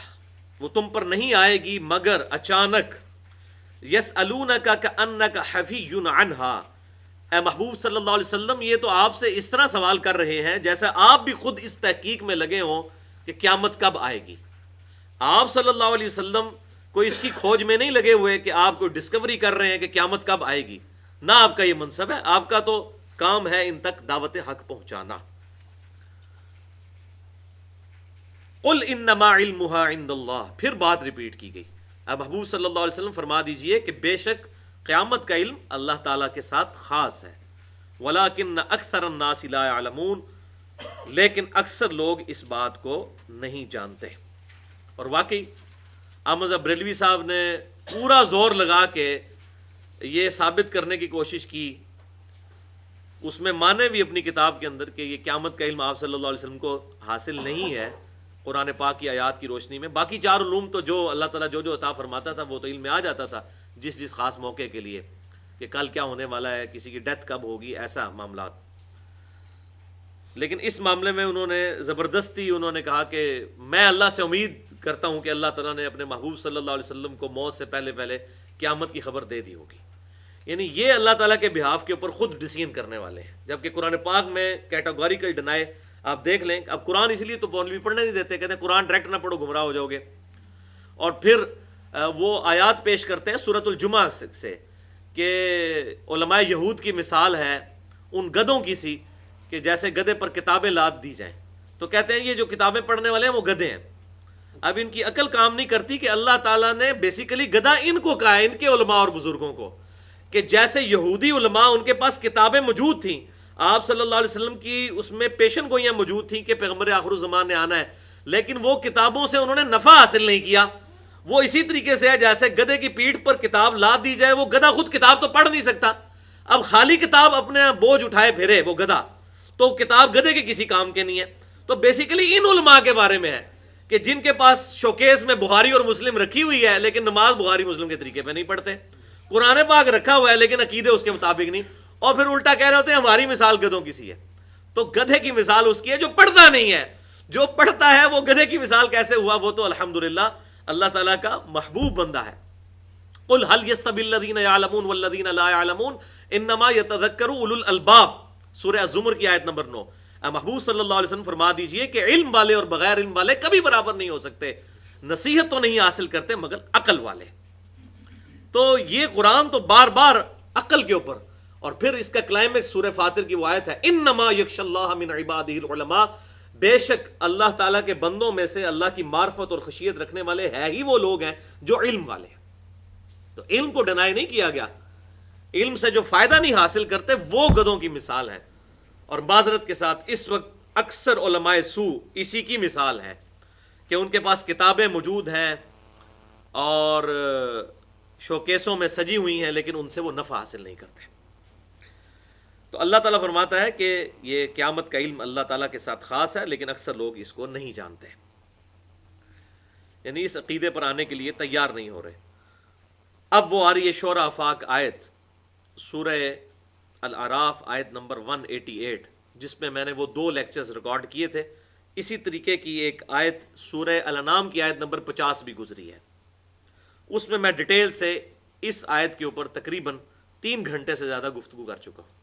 Speaker 1: وہ تم پر نہیں آئے گی مگر اچانک. یسألونک کأنک حفی عنہا، اے محبوب صلی اللہ علیہ وسلم یہ تو آپ سے اس طرح سوال کر رہے ہیں جیسے آپ بھی خود اس تحقیق میں لگے ہوں کہ قیامت کب آئے گی. آپ صلی اللہ علیہ وسلم کوئی اس کی کھوج میں نہیں لگے ہوئے کہ آپ کو ڈسکوری کر رہے ہیں کہ قیامت کب آئے گی. نہ آپ کا یہ منصب ہے، آپ کا تو کام ہے ان تک دعوت حق پہنچانا. قل انما علمها عند اللہ، پھر بات ریپیٹ کی گئی. اب محبوب صلی اللہ علیہ وسلم فرما دیجئے کہ بے شک قیامت کا علم اللہ تعالیٰ کے ساتھ خاص ہے. ولیکن اکثر الناس لا يعلمون، لیکن اکثر لوگ اس بات کو نہیں جانتے. اور واقعی احمد بریلوی صاحب نے پورا زور لگا کے یہ ثابت کرنے کی کوشش کی، اس میں مانے بھی اپنی کتاب کے اندر کہ یہ قیامت کا علم آپ صلی اللہ علیہ وسلم کو حاصل نہیں ہے قرآن پاک کی آیات کی روشنی میں. باقی 4 علوم تو جو اللہ تعالیٰ جو عطا فرماتا تھا وہ تو علم میں آ جاتا تھا جس خاص موقع کے لیے، کہ کل کیا ہونے والا ہے، کسی کی ڈیتھ کب ہوگی، ایسا معاملات. لیکن اس معاملے میں انہوں نے زبردستی کہا کہ میں اللہ سے امید کرتا ہوں کہ اللہ تعالیٰ نے اپنے محبوب صلی اللہ علیہ وسلم کو موت سے پہلے قیامت کی خبر دے دی ہوگی. یعنی یہ اللہ تعالیٰ کے بہاف کے اوپر خود ڈیسیژن کرنے والے ہیں، جبکہ قرآن پاک میں کیٹاگوریکل ڈینائی. آپ دیکھ لیں، اب قرآن اس لیے تو مولوی پڑھنے نہیں دیتے، کہتے ہیں قرآن ڈائریکٹ نہ پڑھو گمراہ ہو جاؤ گے. اور پھر وہ آیات پیش کرتے ہیں سورۃ الجمعہ سے کہ علماء یہود کی مثال ہے ان گدھوں کی سی کہ جیسے گدھے پر کتابیں لاد دی جائیں، تو کہتے ہیں یہ جو کتابیں پڑھنے والے ہیں وہ گدھے ہیں۔ اب ان کی عقل کام نہیں کرتی کہ اللہ تعالیٰ نے بیسیکلی گدھا ان کو کہا ہے، ان کے علماء اور بزرگوں کو، کہ جیسے یہودی علماء ان کے پاس کتابیں موجود تھیں، آپ صلی اللہ علیہ وسلم کی اس میں پیشن گوئیاں موجود تھیں کہ پیغمبر آخر الزمان نے آنا ہے، لیکن وہ کتابوں سے انہوں نے نفع حاصل نہیں کیا۔ وہ اسی طریقے سے ہے جیسے گدھے کی پیٹھ پر کتاب لاد دی جائے، وہ گدھا خود کتاب تو پڑھ نہیں سکتا، اب خالی کتاب اپنے بوجھ اٹھائے پھرے وہ گدھا، تو کتاب گدھے کے کسی کام کے نہیں ہے۔ تو بیسیکلی ان علماء کے بارے میں ہے کہ جن کے پاس شوکیس میں بخاری اور مسلم رکھی ہوئی ہے لیکن نماز بخاری مسلم کے طریقے پہ نہیں پڑھتے، قرآن پاک رکھا ہوا ہے لیکن عقیدے اس کے مطابق نہیں، اور پھر الٹا کہہ رہے ہوتے ہیں ہماری مثال گدھوں کی سی ہے۔ تو گدھے کی مثال اس کی ہے جو پڑھتا نہیں ہے، جو پڑھتا ہے وہ گدھے کی مثال کیسے ہوا؟ وہ تو الحمدللہ اللہ تعالیٰ کا محبوب بندہ ہے۔ قل هل يستوي الذين يعلمون والذين لا يعلمون انما يتذكر اولو الالباب، سورہ الزمر کی آیت نمبر 9۔ اے محبوب صلی اللہ علیہ وسلم فرما دیجئے کہ علم والے اور بغیر علم والے کبھی برابر نہیں ہو سکتے، نصیحت تو نہیں حاصل کرتے مگر عقل والے۔ تو یہ قرآن تو بار بار عقل کے اوپر، اور پھر اس کا کلائمیکس سورہ فاطر کی وہ آیت ہے انما یخشی اللہ من عبادہ العلماء، بے شک اللہ تعالیٰ کے بندوں میں سے اللہ کی معرفت اور خشیت رکھنے والے ہے ہی وہ لوگ ہیں جو علم والے ہیں۔ تو علم کو ڈینائی نہیں کیا گیا، علم سے جو فائدہ نہیں حاصل کرتے وہ گدھوں کی مثال ہے۔ اور معذرت کے ساتھ اس وقت اکثر علماء سو اسی کی مثال ہے کہ ان کے پاس کتابیں موجود ہیں اور شوکیسوں میں سجی ہوئی ہیں لیکن ان سے وہ نفع حاصل نہیں کرتے۔ تو اللہ تعالیٰ فرماتا ہے کہ یہ قیامت کا علم اللہ تعالیٰ کے ساتھ خاص ہے لیکن اکثر لوگ اس کو نہیں جانتے، یعنی اس عقیدے پر آنے کے لیے تیار نہیں ہو رہے۔ اب وہ آ رہی ہے شورى آفاق آیت، سورہ الاعراف آیت نمبر 188، جس میں میں نے وہ 2 لیکچرز ریکارڈ کیے تھے۔ اسی طریقے کی ایک آیت سورہ الانعام کی آیت نمبر 50 بھی گزری ہے، اس میں میں ڈیٹیل سے اس آیت کے اوپر تقریباً 3 گھنٹے سے زیادہ گفتگو کر چکا ہوں۔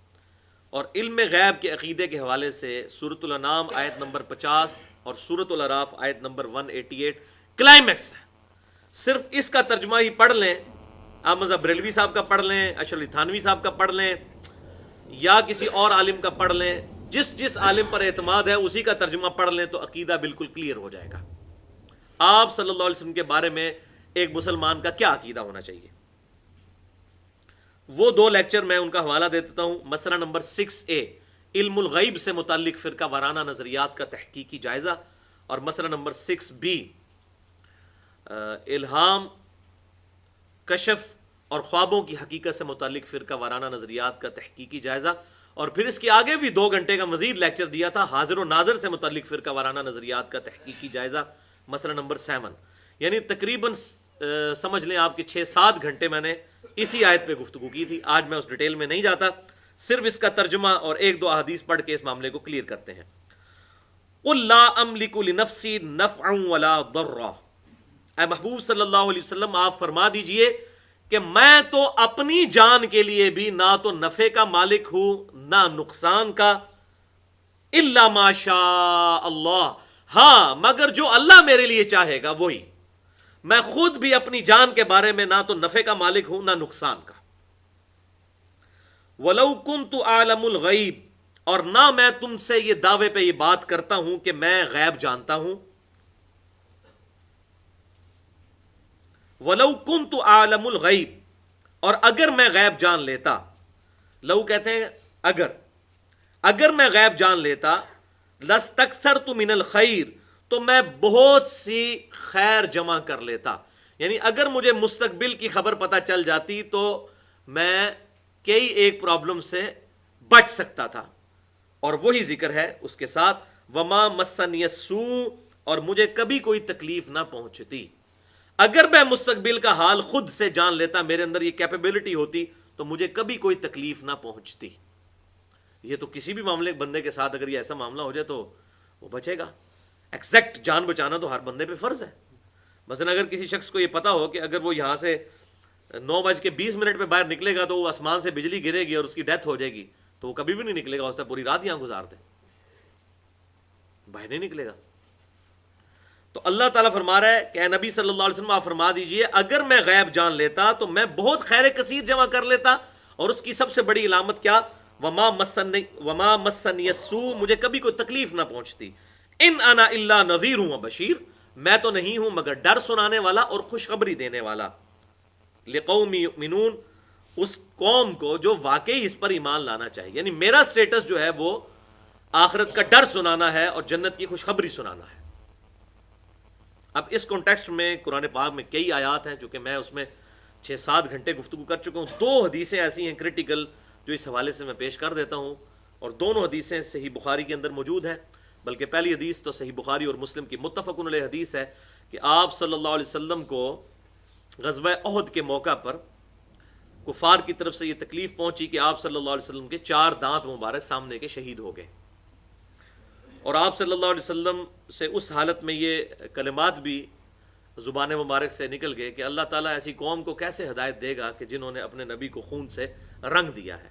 Speaker 1: اور علم غیب کے عقیدے کے حوالے سے سورۃ الانعام آیت نمبر 50 اور سورۃ الاعراف آیت نمبر 188 کلائمیکس ہے۔ صرف اس کا ترجمہ ہی پڑھ لیں، احمد بریلوی صاحب کا پڑھ لیں، اشرف علی تھانوی صاحب کا پڑھ لیں، یا کسی اور عالم کا پڑھ لیں، جس عالم پر اعتماد ہے اسی کا ترجمہ پڑھ لیں تو عقیدہ بالکل کلیئر ہو جائے گا۔ آپ صلی اللہ علیہ وسلم کے بارے میں ایک مسلمان کا کیا عقیدہ ہونا چاہیے، وہ 2 لیکچر میں ان کا حوالہ دے دیتا ہوں۔ مسئلہ نمبر 6A علم الغیب سے متعلق فرقہ وارانہ نظریات کا تحقیقی جائزہ، اور مسئلہ نمبر 6B الہام، کشف اور خوابوں کی حقیقت سے متعلق فرقہ وارانہ نظریات کا تحقیقی جائزہ، اور پھر اس کے آگے بھی 2 گھنٹے کا مزید لیکچر دیا تھا حاضر و ناظر سے متعلق فرقہ وارانہ نظریات کا تحقیقی جائزہ، مسئلہ نمبر 7۔ یعنی تقریباً سمجھ لیں آپ کے 6-7 گھنٹے میں نے اسی آیت پہ گفتگو کی تھی۔ آج میں اس ڈیٹیل میں نہیں جاتا، صرف اس کا ترجمہ اور 1-2 احادیث پڑھ کے اس معاملے کو کلیئر کرتے ہیں۔ قُلْ لَا أَمْلِكُ لِنَفْسِي نَفْعًا وَلَا ضَرًّا، اے محبوب صلی اللہ علیہ وسلم آپ فرما دیجئے کہ میں تو اپنی جان کے لیے بھی نہ تو نفع کا مالک ہوں نہ نقصان کا، الا ما شاء اللہ، ہاں مگر جو اللہ میرے لیے چاہے گا وہی۔ میں خود بھی اپنی جان کے بارے میں نہ تو نفع کا مالک ہوں نہ نقصان کا۔ وَلَوْ كُنْتُ أَعْلَمُ الْغَيْبِ، اور نہ میں تم سے یہ دعوے پہ یہ بات کرتا ہوں کہ میں غیب جانتا ہوں۔ وَلَوْ كُنْتُ أَعْلَمُ الْغَيْبِ، اور اگر میں غیب جان لیتا، لو کہتے ہیں اگر میں غیب جان لیتا، لَاسْتَكْثَرْتُ مِنَ الْخَيْرِ، تو میں بہت سی خیر جمع کر لیتا۔ یعنی اگر مجھے مستقبل کی خبر پتہ چل جاتی تو میں کئی ایک پرابلم سے بچ سکتا تھا، اور وہی ذکر ہے اس کے ساتھ وما مسنی السوء، اور مجھے کبھی کوئی تکلیف نہ پہنچتی۔ اگر میں مستقبل کا حال خود سے جان لیتا، میرے اندر یہ کیپیبلٹی ہوتی، تو مجھے کبھی کوئی تکلیف نہ پہنچتی۔ یہ تو کسی بھی معاملے بندے کے ساتھ اگر یہ ایسا معاملہ ہو جائے تو وہ بچے گا۔ ایگزیکٹ جان بچانا تو ہر بندے پہ فرض ہے۔ مثلا اگر کسی شخص کو یہ پتا ہو کہ اگر وہ یہاں سے 9:20 پہ باہر نکلے گا تو وہ آسمان سے بجلی گرے گی اور اس کی ڈیتھ ہو جائے گی، تو وہ کبھی بھی نہیں نکلے گا، اس طرح پوری رات یہاں گزار دے، باہر نہیں نکلے گا۔ تو اللہ تعالیٰ فرما رہا ہے کہ اے نبی صلی اللہ علیہ وسلم آپ فرما دیجئے اگر میں غیب جان لیتا تو میں بہت خیر کثیر جمع کر لیتا، اور اس کی سب سے بڑی علامت کیا؟ وما مسنی السوء، مجھے کبھی کوئی تکلیف نہ پہنچتی، ان انا الا نذیر و بشیر، میں تو نہیں ہوں مگر ڈر سنانے والا اور خوشخبری دینے والا، لقوم یؤمنون، اس قوم کو جو واقعی اس پر ایمان لانا چاہیے. یعنی میرا سٹیٹس جو ہے وہ آخرت کا ڈر سنانا ہے اور جنت کی خوشخبری سنانا ہے. اب اس کانٹیکسٹ میں قرآن پاک میں کئی آیات ہیں جو کہ میں اس میں 6-7 گھنٹے گفتگو کر چکا ہوں. 2 حدیثیں ایسی ہیں کریٹیکل جو اس حوالے سے میں پیش کر دیتا ہوں، اور دونوں حدیثیں صحیح بخاری کے اندر موجود ہیں. بلکہ پہلی حدیث تو صحیح بخاری اور مسلم کی متفق علیہ حدیث ہے کہ آپ صلی اللہ علیہ وسلم کو غزوہ احد کے موقع پر کفار کی طرف سے یہ تکلیف پہنچی کہ آپ صلی اللہ علیہ وسلم کے 4 دانت مبارک سامنے کے شہید ہو گئے، اور آپ صلی اللہ علیہ وسلم سے اس حالت میں یہ کلمات بھی زبان مبارک سے نکل گئے کہ اللہ تعالیٰ ایسی قوم کو کیسے ہدایت دے گا کہ جنہوں نے اپنے نبی کو خون سے رنگ دیا ہے.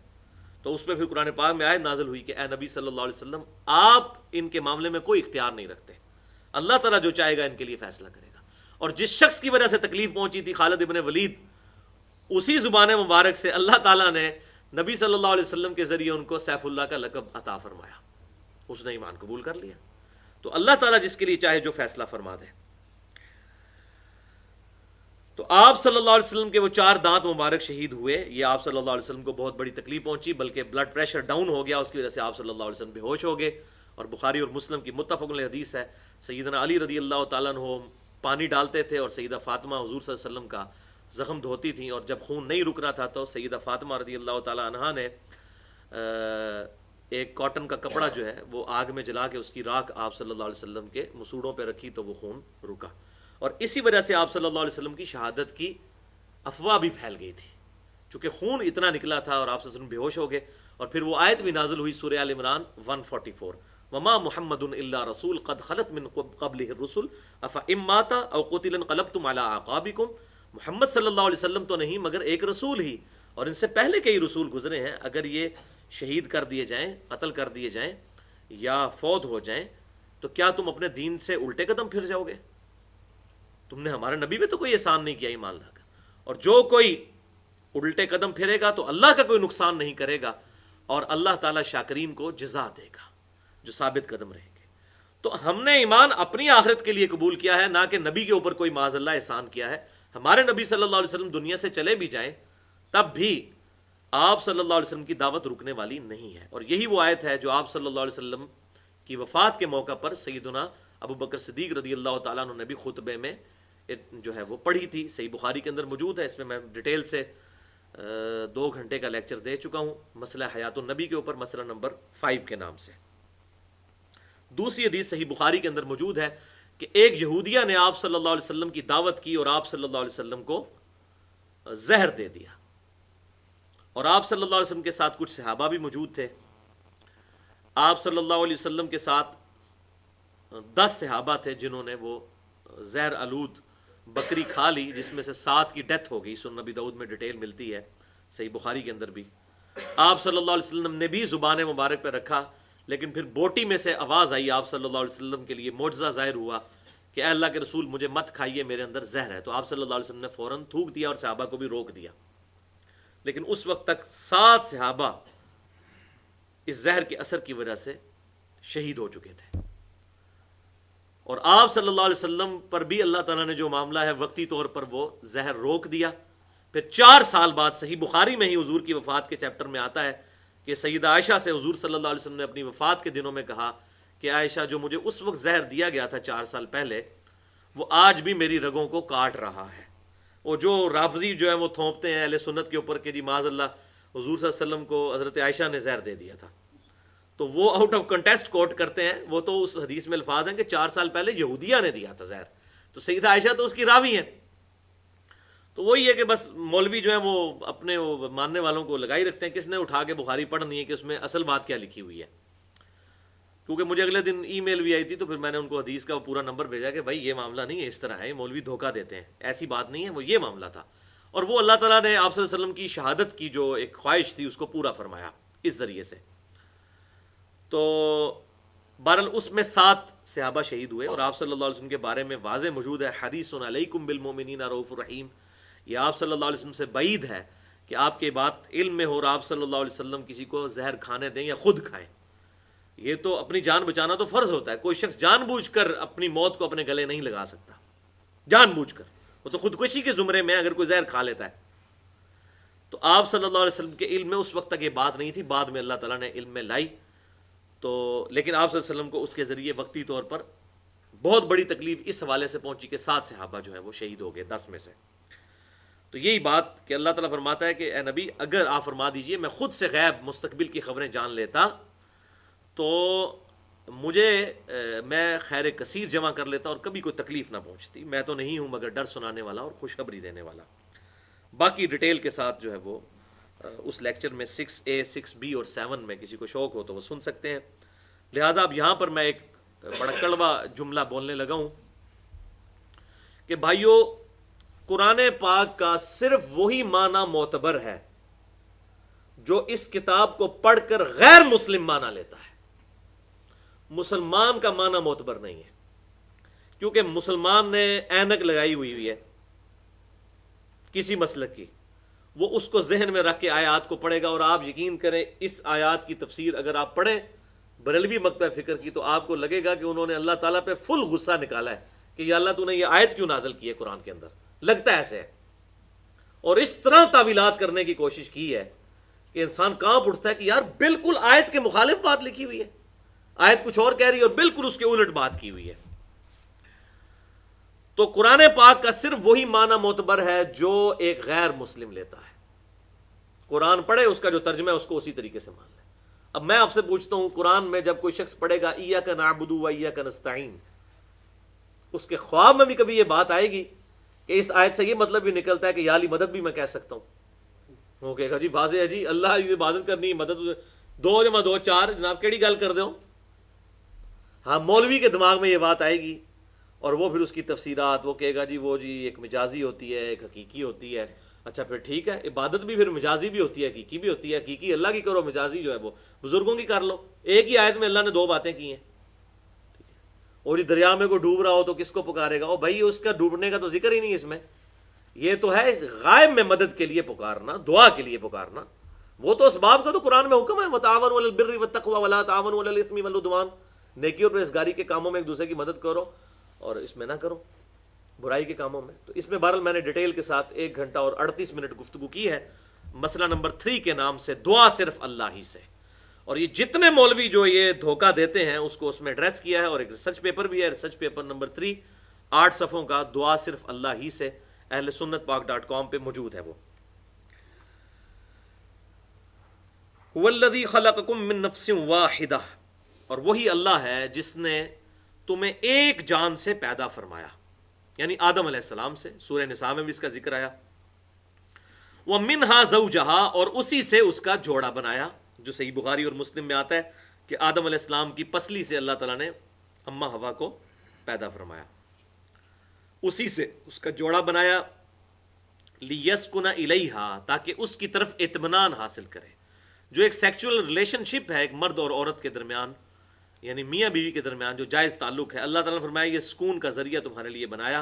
Speaker 1: تو اس پہ پھر قرآن پاک میں آیت نازل ہوئی کہ اے نبی صلی اللہ علیہ وسلم، آپ ان کے معاملے میں کوئی اختیار نہیں رکھتے، اللہ تعالیٰ جو چاہے گا ان کے لیے فیصلہ کرے گا. اور جس شخص کی وجہ سے تکلیف پہنچی تھی خالد ابن ولید، اسی زبان مبارک سے اللہ تعالیٰ نے نبی صلی اللہ علیہ وسلم کے ذریعے ان کو سیف اللہ کا لقب عطا فرمایا. اس نے ایمان قبول کر لیا. تو اللہ تعالیٰ جس کے لیے چاہے جو فیصلہ فرما دے. تو آپ صلی اللہ علیہ وسلم کے وہ 4 دانت مبارک شہید ہوئے. یہ آپ صلی اللہ علیہ وسلم کو بہت بڑی تکلیف پہنچی، بلکہ بلڈ پریشر ڈاؤن ہو گیا، اس کی وجہ سے آپ صلی اللہ علیہ وسلم بے ہوش ہو گئے. اور بخاری اور مسلم کی متفق علیہ حدیث ہے، سیدنا علی رضی اللہ تعالیٰ عنہ پانی ڈالتے تھے اور سیدہ فاطمہ حضور صلی اللہ علیہ وسلم کا زخم دھوتی تھیں، اور جب خون نہیں رک رہا تھا تو سیدہ فاطمہ رضی اللہ تعالیٰ عنہا نے ایک کاٹن کا کپڑا جو ہے وہ آگ میں جلا کے اس کی راکھ آپ صلی اللہ علیہ وسلم کے مسوڑوں پہ رکھی تو وہ خون رکا. اور اسی وجہ سے آپ صلی اللہ علیہ وسلم کی شہادت کی افواہ بھی پھیل گئی تھی، چونکہ خون اتنا نکلا تھا اور آپ صلی اللہ علیہ وسلم بے ہوش ہو گئے. اور پھر وہ آیت بھی نازل ہوئی سورہ آل عمران 144، وما محمد الا رسول قد خلت من قبلہ الرسل افئن مات او قتل انقلبتم علی اعقابکم. محمد صلی اللہ علیہ وسلم تو نہیں مگر ایک رسول ہی، اور ان سے پہلے کئی رسول گزرے ہیں، اگر یہ شہید کر دیے جائیں، قتل کر دیے جائیں یا فوت ہو جائیں تو کیا تم اپنے دین سے الٹے قدم پھر جاؤ گے؟ تم نے ہمارے نبی پہ تو کوئی احسان نہیں کیا ایمان لا کر، اور جو کوئی الٹے قدم پھرے گا تو اللہ کا کوئی نقصان نہیں کرے گا، اور اللہ تعالیٰ شاکرین کو جزا دے گا جو ثابت قدم رہیں گے. تو ہم نے ایمان اپنی آخرت کے لیے قبول کیا ہے، نہ کہ نبی کے اوپر کوئی معاذ اللہ احسان کیا ہے. ہمارے نبی صلی اللہ علیہ وسلم دنیا سے چلے بھی جائیں تب بھی آپ صلی اللہ علیہ وسلم کی دعوت رکنے والی نہیں ہے. اور یہی وہ آیت ہے جو آپ صلی اللہ علیہ وسلم کی وفات کے موقع پر سیدنا ابو بکر صدیق رضی اللہ تعالیٰ عنہ نے بھی خطبے میں جو ہے وہ پڑھی تھی. صحیح بخاری کے اندر موجود ہے، اس میں میں ڈیٹیل سے 2 گھنٹے کا لیکچر دے چکا ہوں مسئلہ حیات النبی کے اوپر، مسئلہ نمبر 5 کے نام سے. دوسری حدیث صحیح بخاری کے اندر موجود ہے کہ ایک یہودیہ نے آپ صلی اللہ علیہ وسلم کی دعوت کی اور آپ صلی اللہ علیہ وسلم کو زہر دے دیا، اور آپ صلی اللہ علیہ وسلم کے ساتھ کچھ صحابہ بھی موجود تھے. آپ صلی اللہ علیہ وسلم کے ساتھ 10 صحابہ تھے جنہوں نے وہ زہر آلود بکری کھا لی، جس میں سے 7 کی ڈیتھ ہو گئی. سنن ابی داؤد میں ڈیٹیل ملتی ہے، صحیح بخاری کے اندر بھی. آپ صلی اللہ علیہ وسلم نے بھی زبان مبارک پہ رکھا، لیکن پھر بوٹی میں سے آواز آئی، آپ صلی اللہ علیہ وسلم کے لیے معجزہ ظاہر ہوا کہ اے اللہ کے رسول مجھے مت کھائیے، میرے اندر زہر ہے. تو آپ صلی اللہ علیہ وسلم نے فوراً تھوک دیا اور صحابہ کو بھی روک دیا. لیکن اس وقت تک 7 صحابہ اس زہر کے اثر کی وجہ سے شہید ہو چکے تھے، اور آپ صلی اللہ علیہ وسلم پر بھی اللہ تعالیٰ نے جو معاملہ ہے وقتی طور پر وہ زہر روک دیا. پھر 4 سال بعد صحیح بخاری میں ہی حضور کی وفات کے چیپٹر میں آتا ہے کہ سیدہ عائشہ سے حضور صلی اللہ علیہ وسلم نے اپنی وفات کے دنوں میں کہا کہ عائشہ، جو مجھے اس وقت زہر دیا گیا تھا 4 سال پہلے، وہ آج بھی میری رگوں کو کاٹ رہا ہے. وہ جو رافضی جو ہے وہ تھوپتے ہیں اہل سنت کے اوپر کہ جی معاذ اللہ حضور صلی اللہ علیہ وسلم کو حضرت عائشہ نے زہر دے دیا تھا، تو وہ آؤٹ آف کنٹیسٹ کوٹ کرتے ہیں. وہ تو اس حدیث میں الفاظ ہیں کہ 4 سال پہلے یہودیہ نے دیا تھا زہر، تو سیدہ عائشہ تو اس کی راوی ہیں. تو وہی ہے کہ بس مولوی جو ہیں وہ اپنے وہ ماننے والوں کو لگائی رکھتے ہیں، کس نے اٹھا کے بخاری پڑھنی ہے کہ اس میں اصل بات کیا لکھی ہوئی ہے. کیونکہ مجھے اگلے دن ای میل بھی آئی تھی، تو پھر میں نے ان کو حدیث کا پورا نمبر بھیجا کہ بھائی یہ معاملہ نہیں ہے، اس طرح ہے، مولوی دھوکہ دیتے ہیں، ایسی بات نہیں ہے، وہ یہ معاملہ تھا. اور وہ اللہ تعالیٰ نے آپ صلی اللہ علیہ وسلم کی شہادت کی جو ایک خواہش تھی اس کو پورا فرمایا اس ذریعے سے. تو بہرحال اس میں 7 صحابہ شہید ہوئے، اور آپ صلی اللہ علیہ وسلم کے بارے میں واضح موجود ہے حریص علیکم بالمؤمنین رؤوف الرحیم. یہ آپ صلی اللہ علیہ وسلم سے بعید ہے کہ آپ کی بات علم میں ہو اور آپ صلی اللہ علیہ وسلم کسی کو زہر کھانے دیں یا خود کھائیں. یہ تو اپنی جان بچانا تو فرض ہوتا ہے. کوئی شخص جان بوجھ کر اپنی موت کو اپنے گلے نہیں لگا سکتا, جان بوجھ کر. وہ تو خودکشی کے زمرے میں اگر کوئی زہر کھا لیتا ہے. تو آپ صلی اللہ علیہ وسلم کے علم میں اس وقت تک یہ بات نہیں تھی, بعد میں اللہ تعالیٰ نے علم میں لائی. تو لیکن آپ صلی اللہ علیہ وسلم کو اس کے ذریعے وقتی طور پر بہت بڑی تکلیف اس حوالے سے پہنچی کہ 7 صحابہ جو ہیں وہ شہید ہو گئے 10 میں سے. تو یہی بات کہ اللہ تعالیٰ فرماتا ہے کہ اے نبی اگر آپ فرما دیجئے میں خود سے غیب مستقبل کی خبریں جان لیتا تو میں خیر کثیر جمع کر لیتا اور کبھی کوئی تکلیف نہ پہنچتی. میں تو نہیں ہوں مگر ڈر سنانے والا اور خوشخبری دینے والا. باقی ڈیٹیل کے ساتھ جو ہے وہ اس لیکچر میں 6A 6B اور 7 میں کسی کو شوق ہو تو وہ سن سکتے ہیں. لہٰذا اب یہاں پر میں ایک بڑا کڑوا جملہ بولنے لگا ہوں کہ بھائیو, قرآن پاک کا صرف وہی معنی معتبر ہے جو اس کتاب کو پڑھ کر غیر مسلم معنی لیتا ہے. مسلمان کا معنی معتبر نہیں ہے, کیونکہ مسلمان نے اینک لگائی ہوئی ہے کسی مسلک کی, وہ اس کو ذہن میں رکھ کے آیات کو پڑھے گا. اور آپ یقین کریں اس آیات کی تفسیر اگر آپ پڑھیں بریلوی مکتبہ فکر کی تو آپ کو لگے گا کہ انہوں نے اللہ تعالیٰ پہ فل غصہ نکالا ہے کہ یا اللہ تو نے یہ آیت کیوں نازل کی ہے قرآن کے اندر. لگتا ہے ایسے ہے, اور اس طرح تعویلات کرنے کی کوشش کی ہے کہ انسان کانپ اٹھتا ہے کہ یار بالکل آیت کے مخالف بات لکھی ہوئی ہے, آیت کچھ اور کہہ رہی ہے اور بالکل اس کے الٹ بات کی ہوئی ہے. تو قرآن پاک کا صرف وہی معنی معتبر ہے جو ایک غیر مسلم لیتا ہے. قرآن پڑھے, اس کا جو ترجمہ ہے اس کو اسی طریقے سے مان لے. اب میں آپ سے پوچھتا ہوں, قرآن میں جب کوئی شخص پڑھے گا ایاک نعبد و ایاک نستعین, اس کے خواب میں بھی کبھی یہ بات آئے گی کہ اس آیت سے یہ مطلب بھی نکلتا ہے کہ یا علی مدد بھی میں کہہ سکتا ہوں؟ وہ کہے گا جی واضح ہے جی, اللہ کی عبادت کرنی, مدد 2 × 2 4, جناب کیڑی گل کر دو. ہاں مولوی کے دماغ میں یہ بات آئے گی اور وہ پھر اس کی تفسیرات, وہ کہے گا جی وہ جی ایک مجازی ہوتی ہے ایک حقیقی ہوتی ہے. اچھا پھر ٹھیک ہے, عبادت بھی پھر مجازی بھی ہوتی ہے حقیقی بھی ہوتی ہے. حقیقی اللہ کی کرو, مجازی جو ہے وہ بزرگوں کی کر لو. ایک ہی آیت میں اللہ نے 2 باتیں کی ہیں. اور یہ دریا میں کوئی ڈوب رہا ہو تو کس کو پکارے گا؟ او بھائی اس کا ڈوبنے کا تو ذکر ہی نہیں اس میں. یہ تو ہے غائب میں مدد کے لیے پکارنا, دعا کے لیے پکارنا. وہ تو اسباب کا تو قرآن میں حکم ہے, وتعاونوا علی البر والتقوی ولا تعاونوا علی الاثم والعدوان, نیکی اور پرہیزگاری کے کاموں میں ایک دوسرے کی مدد کرو اور اس میں نہ کرو برائی کے کاموں میں. تو اس میں بہرحال میں نے ڈیٹیل کے ساتھ 1 گھنٹہ اور 38 منٹ گفتگو کی ہے مسئلہ نمبر 3 کے نام سے, دعا صرف اللہ ہی سے. اور یہ جتنے مولوی جو یہ دھوکہ دیتے ہیں اس کو اس میں ایڈریس کیا ہے, اور ایک ریسرچ پیپر بھی ہے, ریسرچ پیپر نمبر 3 8 صفحوں کا, دعا صرف اللہ ہی سے, اہل سنت پاک.com پہ موجود ہے. وہ هو الذی خلقکم من نفس واحدہ, اور وہی اللہ ہے جس نے تمہیں ایک جان سے پیدا فرمایا, یعنی آدم علیہ السلام سے. سورہ نساء میں بھی اس کا ذکر آیا. وَمِنْهَا زَوْجَهَا, اور اسی سے اس کا جوڑا بنایا, جو صحیح بخاری اور مسلم میں آتا ہے کہ آدم علیہ السلام کی پسلی سے اللہ تعالیٰ نے اماں حوا کو پیدا فرمایا, اسی سے اس کا جوڑا بنایا. لِيَسْكُنَ إِلَيْهَا, تاکہ اس کی طرف اطمینان حاصل کرے. جو ایک سیکچول ریلیشن شپ ہے ایک مرد اور عورت کے درمیان, یعنی میاں بیوی کے درمیان جو جائز تعلق ہے, اللہ تعالیٰ نے فرمایا یہ سکون کا ذریعہ تمہارے لیے بنایا.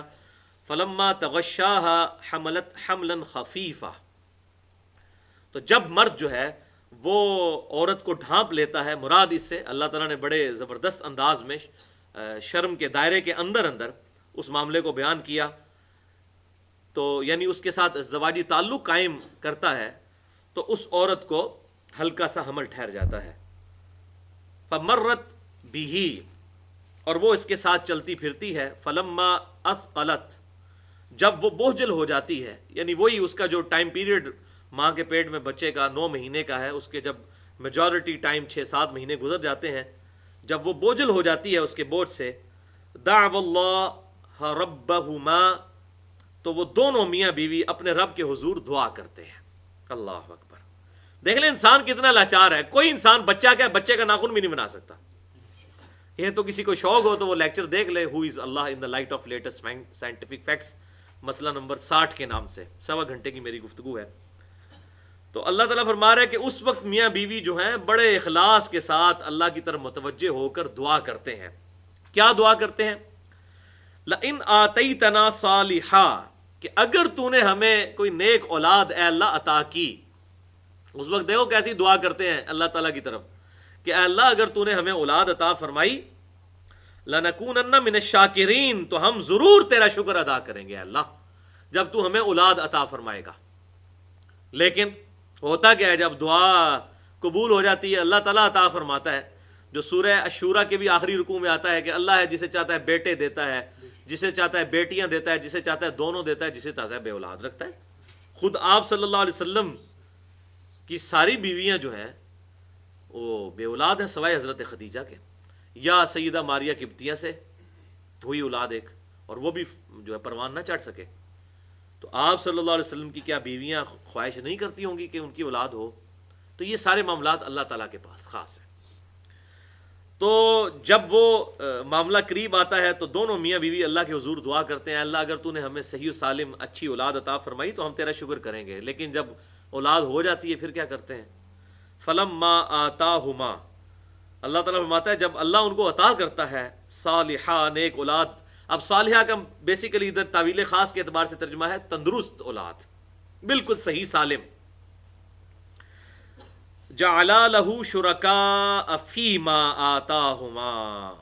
Speaker 1: فَلَمَّا تَغَشَّاهَا حَمَلَتْ حَمْلًا خَفِيفًا, تو جب مرد جو ہے وہ عورت کو ڈھانپ لیتا ہے, مراد اس سے اللہ تعالیٰ نے بڑے زبردست انداز میں شرم کے دائرے کے اندر اس معاملے کو بیان کیا. تو یعنی اس کے ساتھ ازدواجی تعلق قائم کرتا ہے تو اس عورت کو ہلکا سا حمل ٹھہر جاتا ہے. فَمَرَّتْ بِهِ, اور وہ اس کے ساتھ چلتی پھرتی ہے. فَلَمَّا أَثْقَلَتْ, جب وہ بوجھل ہو جاتی ہے, یعنی وہی اس کا جو ٹائم پیریڈ ماں کے پیٹ میں بچے کا 9 مہینے کا ہے, اس کے جب میجورٹی ٹائم 6-7 مہینے گزر جاتے ہیں, جب وہ بوجھل ہو جاتی ہے اس کے بوجھ سے, دعوا اللہ ربہما, تو وہ دونوں میاں بیوی اپنے رب کے حضور دعا کرتے ہیں. اللہ اکبر. دیکھ لیں انسان کتنا لاچار ہے. کوئی انسان بچہ کیا بچے کا ناخن بھی نہیں بنا سکتا. یہ تو کسی کو شوق ہو تو وہ لیکچر دیکھ لے, who is Allah in the light of latest scientific facts, مسئلہ نمبر 60 کے نام سے. 1.25 گھنٹے کی میری گفتگو ہے. تو اللہ تعالیٰ فرما رہا ہے کہ اس وقت میاں بیوی جو ہیں بڑے اخلاص کے ساتھ اللہ کی طرف متوجہ ہو کر دعا کرتے ہیں. کیا دعا کرتے ہیں؟ لَإِنْ آتَيْتَنَا صَالِحًا, کہ اگر تو نے ہمیں کوئی نیک اولاد اے اللہ عطا کی، اس وقت دیکھو کیسی دعا کرتے ہیں اللہ تعالیٰ کی طرف کہ اے اللہ اگر تو نے ہمیں اولاد عطا فرمائی، لَنَكُونَنَّ مِنَ الشَّاكِرِينَ، تو ہم ضرور تیرا شکر ادا کریں گے اللہ جب تو ہمیں اولاد عطا فرمائے گا۔ لیکن ہوتا کیا ہے، جب دعا قبول ہو جاتی ہے اللہ تعالیٰ عطا فرماتا ہے، جو سورہ الشورى کے بھی آخری رکوع میں آتا ہے کہ اللہ ہے جسے چاہتا ہے بیٹے دیتا ہے، جسے چاہتا ہے بیٹیاں دیتا ہے، جسے چاہتا ہے دونوں دیتا ہے، جسے چاہتا ہے بے اولاد رکھتا ہے۔ خود آپ صلی اللہ علیہ وسلم کی ساری بیویاں جو ہیں وہ بے اولاد ہیں سوائے حضرت خدیجہ کے، یا سیدہ ماریہ قبطیہ سے ہوئی اولاد ایک، اور وہ بھی جو ہے پروان نہ چڑھ سکے۔ تو آپ صلی اللہ علیہ وسلم کی کیا بیویاں خواہش نہیں کرتی ہوں گی کہ ان کی اولاد ہو؟ تو یہ سارے معاملات اللہ تعالیٰ کے پاس خاص ہیں۔ تو جب وہ معاملہ قریب آتا ہے تو دونوں میاں بیوی اللہ کے حضور دعا کرتے ہیں، اللہ اگر تو نے ہمیں صحیح و سالم اچھی اولاد عطا فرمائی تو ہم تیرا شکر کریں گے۔ لیکن جب اولاد ہو جاتی ہے پھر کیا کرتے ہیں؟ فَلَمَّا آتَاهُمَا، اللہ تعالیٰ فرماتا ہے جب اللہ ان کو عطا کرتا ہے صالحہ نیک اولاد۔ اب صالحہ کا بیسیکلی ادھر تعویل خاص کے اعتبار سے ترجمہ ہے تندرست اولاد، بالکل صحیح سالم۔ جعل لہ شرکاء فیما آتاہما،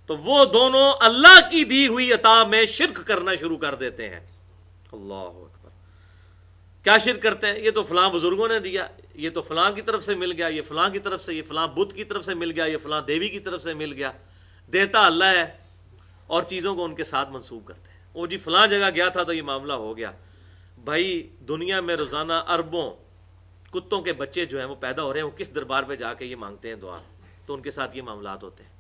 Speaker 1: تو وہ دونوں اللہ کی دی ہوئی عطا میں شرک کرنا شروع کر دیتے ہیں۔ اللہ اکبر، کیا شرک کرتے ہیں؟ یہ تو فلاں بزرگوں نے دیا، یہ تو فلاں کی طرف سے مل گیا، یہ فلاں کی طرف سے، یہ فلاں بت کی طرف سے مل گیا، یہ فلاں دیوی کی طرف سے مل گیا۔ دیتا اللہ ہے اور چیزوں کو ان کے ساتھ منسوب کرتے ہیں۔ وہ جی فلاں جگہ گیا تھا تو یہ معاملہ ہو گیا۔ بھائی دنیا میں روزانہ اربوں کتوں کے بچے جو ہیں وہ پیدا ہو رہے ہیں، وہ کس دربار پہ جا کے یہ مانگتے ہیں دعا، تو ان کے ساتھ یہ معاملات ہوتے ہیں۔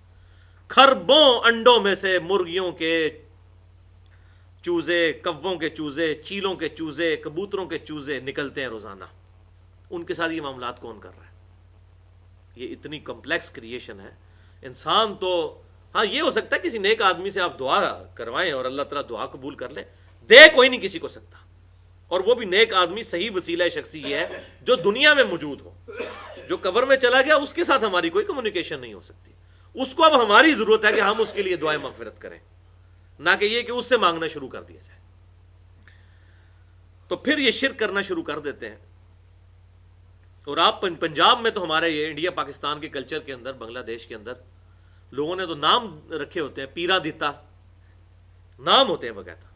Speaker 1: خربوں انڈوں میں سے مرغیوں کے چوزے، کووں کے چوزے، چیلوں کے چوزے، کبوتروں کے چوزے نکلتے ہیں روزانہ، ان کے ساتھ یہ معاملات کون کر رہا ہے؟ یہ اتنی کمپلیکس کریشن ہے۔ انسان تو ہاں یہ ہو سکتا ہے کسی نیک آدمی سے آپ دعا کروائیں اور اللہ تعالیٰ دعا قبول کر لے، دے کوئی نہیں کسی کو سکتا، اور وہ بھی نیک آدمی صحیح وسیلہ شخصی یہ ہے جو دنیا میں موجود ہو۔ جو قبر میں چلا گیا اس کے ساتھ ہماری کوئی کمیونیکیشن نہیں ہو سکتی، اس کو اب ہماری ضرورت ہے کہ ہم اس کے لیے دعائیں مغفرت کریں، نہ کہ یہ کہ اس سے مانگنا شروع کر دیا جائے۔ تو پھر یہ شرک کرنا شروع کر دیتے ہیں۔ اور آپ پنجاب میں تو ہمارے یہ انڈیا پاکستان کے کلچر کے اندر، بنگلہ دیش کے اندر لوگوں نے تو نام رکھے ہوتے ہیں، پیرا دیتا نام ہوتے ہیں باقاعدہ۔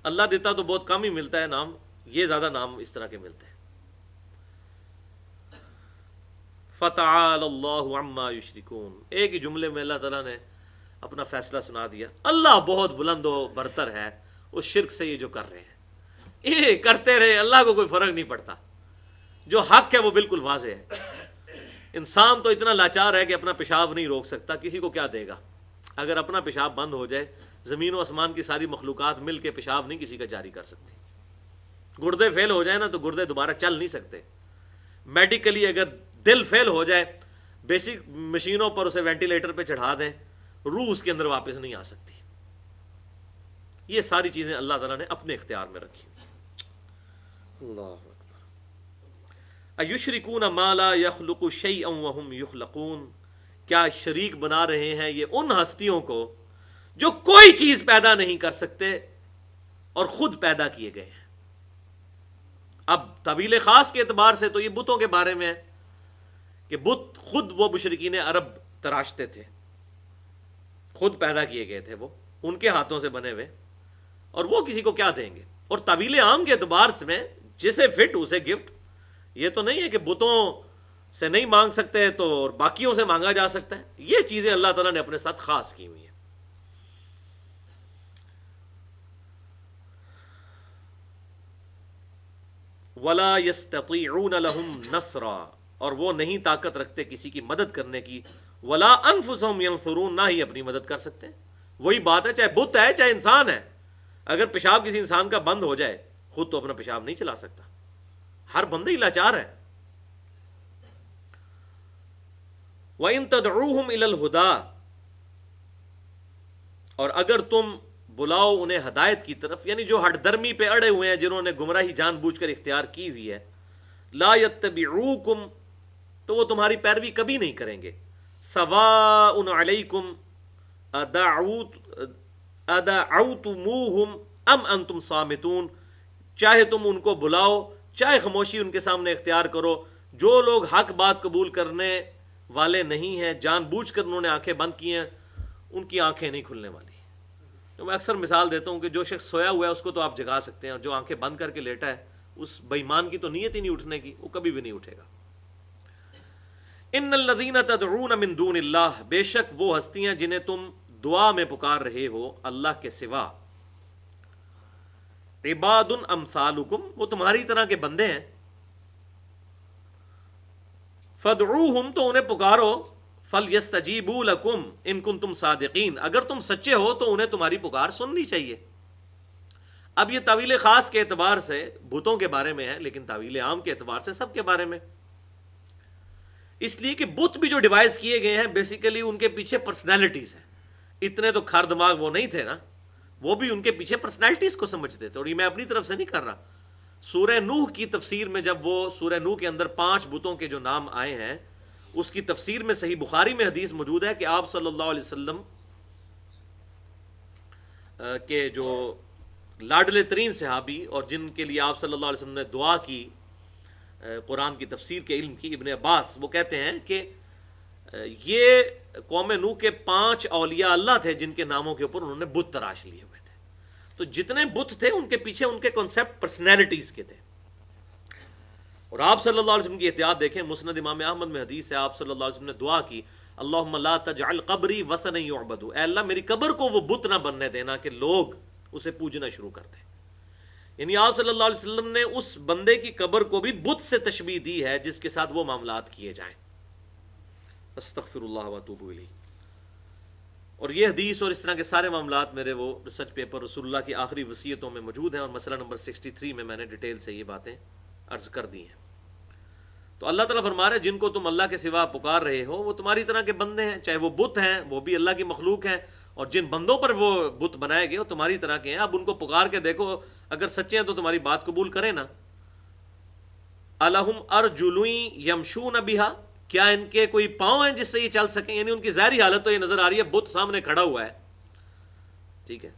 Speaker 1: اللہ دیتا تو بہت کم ہی ملتا ہے نام، یہ زیادہ نام اس طرح کے ملتے ہیں۔ فَتَعَالَ اللَّهُ عَمَّا يُشْرِكُونَ، ایک ہی جملے میں اللہ تعالیٰ نے اپنا فیصلہ سنا دیا۔ اللہ بہت بلند و برتر ہے اس شرک سے یہ جو کر رہے ہیں، یہ کرتے رہے، اللہ کو کوئی فرق نہیں پڑتا۔ جو حق ہے وہ بالکل واضح ہے۔ انسان تو اتنا لاچار ہے کہ اپنا پیشاب نہیں روک سکتا، کسی کو کیا دے گا؟ اگر اپنا پیشاب بند ہو جائے، زمین و آسمان کی ساری مخلوقات مل کے پیشاب نہیں کسی کا جاری کر سکتی۔ گردے فیل ہو جائیں نا تو گردے دوبارہ چل نہیں سکتے۔ میڈیکلی اگر دل فیل ہو جائے، بیسک مشینوں پر اسے وینٹیلیٹر پہ چڑھا دیں، روح اس کے اندر واپس نہیں آ سکتی۔ یہ ساری چیزیں اللہ تعالیٰ نے اپنے اختیار میں رکھی۔ اللہ اکبر۔ ایشرکون ما لا یخلق شیئا وہم یخلقون، کیا شریک بنا رہے ہیں یہ ان ہستیوں کو جو کوئی چیز پیدا نہیں کر سکتے اور خود پیدا کیے گئے ہیں۔ اب طویل خاص کے اعتبار سے تو یہ بتوں کے بارے میں ہے کہ بت خود وہ مشرکین عرب تراشتے تھے، خود پیدا کیے گئے تھے، وہ ان کے ہاتھوں سے بنے ہوئے، اور وہ کسی کو کیا دیں گے؟ اور طویل عام کے اعتبار سے جسے فٹ اسے گفٹ، یہ تو نہیں ہے کہ بتوں سے نہیں مانگ سکتے تو اور باقیوں سے مانگا جا سکتا ہے۔ یہ چیزیں اللہ تعالیٰ نے اپنے ساتھ خاص کی ہوئی ہیں۔ وَلَا يَسْتَطِيعُونَ لَهُمْ نَصْرًا، اور وہ نہیں طاقت رکھتے کسی کی مدد کرنے کی، وَلَا أَنفُسَهُمْ يَنصُرُونَ، نہ ہی اپنی مدد کر سکتے۔ وہی بات ہے، چاہے بت ہے چاہے انسان ہے، اگر پیشاب کسی انسان کا بند ہو جائے، خود تو اپنا پیشاب نہیں چلا سکتا، ہر بندہ ہی لاچار ہے۔ وَإِن تَدْعُوهُمْ إِلَى الْهُدَىٰ، اور اگر تم بلاؤ انہیں ہدایت کی طرف، یعنی جو ہٹ درمی پہ اڑے ہوئے ہیں، جنہوں نے گمراہی جان بوجھ کر اختیار کی ہوئی ہے، لا يتبعوکم، تو وہ تمہاری پیروی کبھی نہیں کریں گے۔ سواء علیکم ادعوتموہم ام انتم صامتون، چاہے تم ان کو بلاؤ چاہے خاموشی ان کے سامنے اختیار کرو، جو لوگ حق بات قبول کرنے والے نہیں ہیں جان بوجھ کر انہوں نے آنکھیں بند کی ہیں، ان کی آنکھیں نہیں کھلنے والی۔ تو میں اکثر مثال دیتا ہوں کہ جو شخص سویا ہوا ہے اس کو تو آپ جگا سکتے ہیں، اور جو آنکھیں بند کر کے لیٹا ہے اس بے ایمان کی تو نیت ہی نہیں اٹھنے کی، وہ کبھی بھی نہیں اٹھے گا۔ ان الذین تدعون من دون اللہ، بے شک وہ ہستیاں جنہیں تم دعا میں پکار رہے ہو اللہ کے سوا، عباد امثالکم، وہ تمہاری طرح کے بندے ہیں، فدعوہم، تو انہیں پکارو، فلیستجیبوا لکم ان کنتم صادقین، اگر تم سچے ہو تو انہیں تمہاری پکار سننی چاہیے۔ اب یہ تعویل خاص کے اعتبار سے بتوں کے بارے میں ہے، لیکن تعویل عام کے اعتبار سے سب کے بارے میں، اس لیے کہ بت بھی جو ڈیوائز کیے گئے ہیں بیسیکلی ان کے پیچھے پرسنالٹیز ہیں، اتنے تو کھر دماغ وہ نہیں تھے نا، وہ بھی ان کے پیچھے پرسنالٹیز کو سمجھتے تھے، اور یہ میں اپنی طرف سے نہیں کر رہا۔ سورہ نوح کی تفسیر میں جب وہ سورہ نوح کے اندر 5 بتوں کے جو نام آئے ہیں اس کی تفسیر میں صحیح بخاری میں حدیث موجود ہے کہ آپ صلی اللہ علیہ وسلم کے جو لاڈلے ترین صحابی اور جن کے لیے آپ صلی اللہ علیہ وسلم نے دعا کی قرآن کی تفسیر کے علم کی، ابن عباس، وہ کہتے ہیں کہ یہ قوم نوح کے 5 اولیاء اللہ تھے جن کے ناموں کے اوپر انہوں نے بت تراش لیے ہوئے تھے۔ تو جتنے بت تھے ان کے پیچھے ان کے کنسپٹ پرسنالٹیز کے تھے، اور آپ صلی اللہ علیہ وسلم کی احتیاط دیکھیں، مسند امام احمد میں حدیث ہے، آپ صلی اللہ علیہ وسلم نے دعا کی، اللہم لا تجعل قبری وثنا یعبد، اے اللہ میری قبر کو وہ بت نہ بننے دینا کہ لوگ اسے پوجنا شروع کر دیں۔ یعنی آپ صلی اللہ علیہ وسلم نے اس بندے کی قبر کو بھی بت سے تشبیہ دی ہے جس کے ساتھ وہ معاملات کیے جائیں۔ استغفر اللہ واتوب الیہ۔ اور یہ حدیث اور اس طرح کے سارے معاملات میرے وہ ریسرچ پیپر رسول اللہ کی آخری وصیتوں میں موجود ہیں، اور مسئلہ نمبر 63 میں نے ڈیٹیل سے یہ باتیں عرض کر دی ہیں۔ تو اللہ تعالیٰ فرما رہے جن کو تم اللہ کے سوا پکار رہے ہو وہ تمہاری طرح کے بندے ہیں، چاہے وہ بت ہیں، وہ بھی اللہ کی مخلوق ہیں، اور جن بندوں پر وہ بت بنائے گئے وہ تمہاری طرح کے ہیں۔ اب ان کو پکار کے دیکھو، اگر سچے ہیں تو تمہاری بات قبول کریں نا۔ الہم ارجل یمشون بہا، کیا ان کے کوئی پاؤں ہیں جس سے یہ چل سکیں؟ یعنی ان کی ظاہری حالت تو یہ نظر آ رہی ہے، بت سامنے کھڑا ہوا ہے، ٹھیک ہے،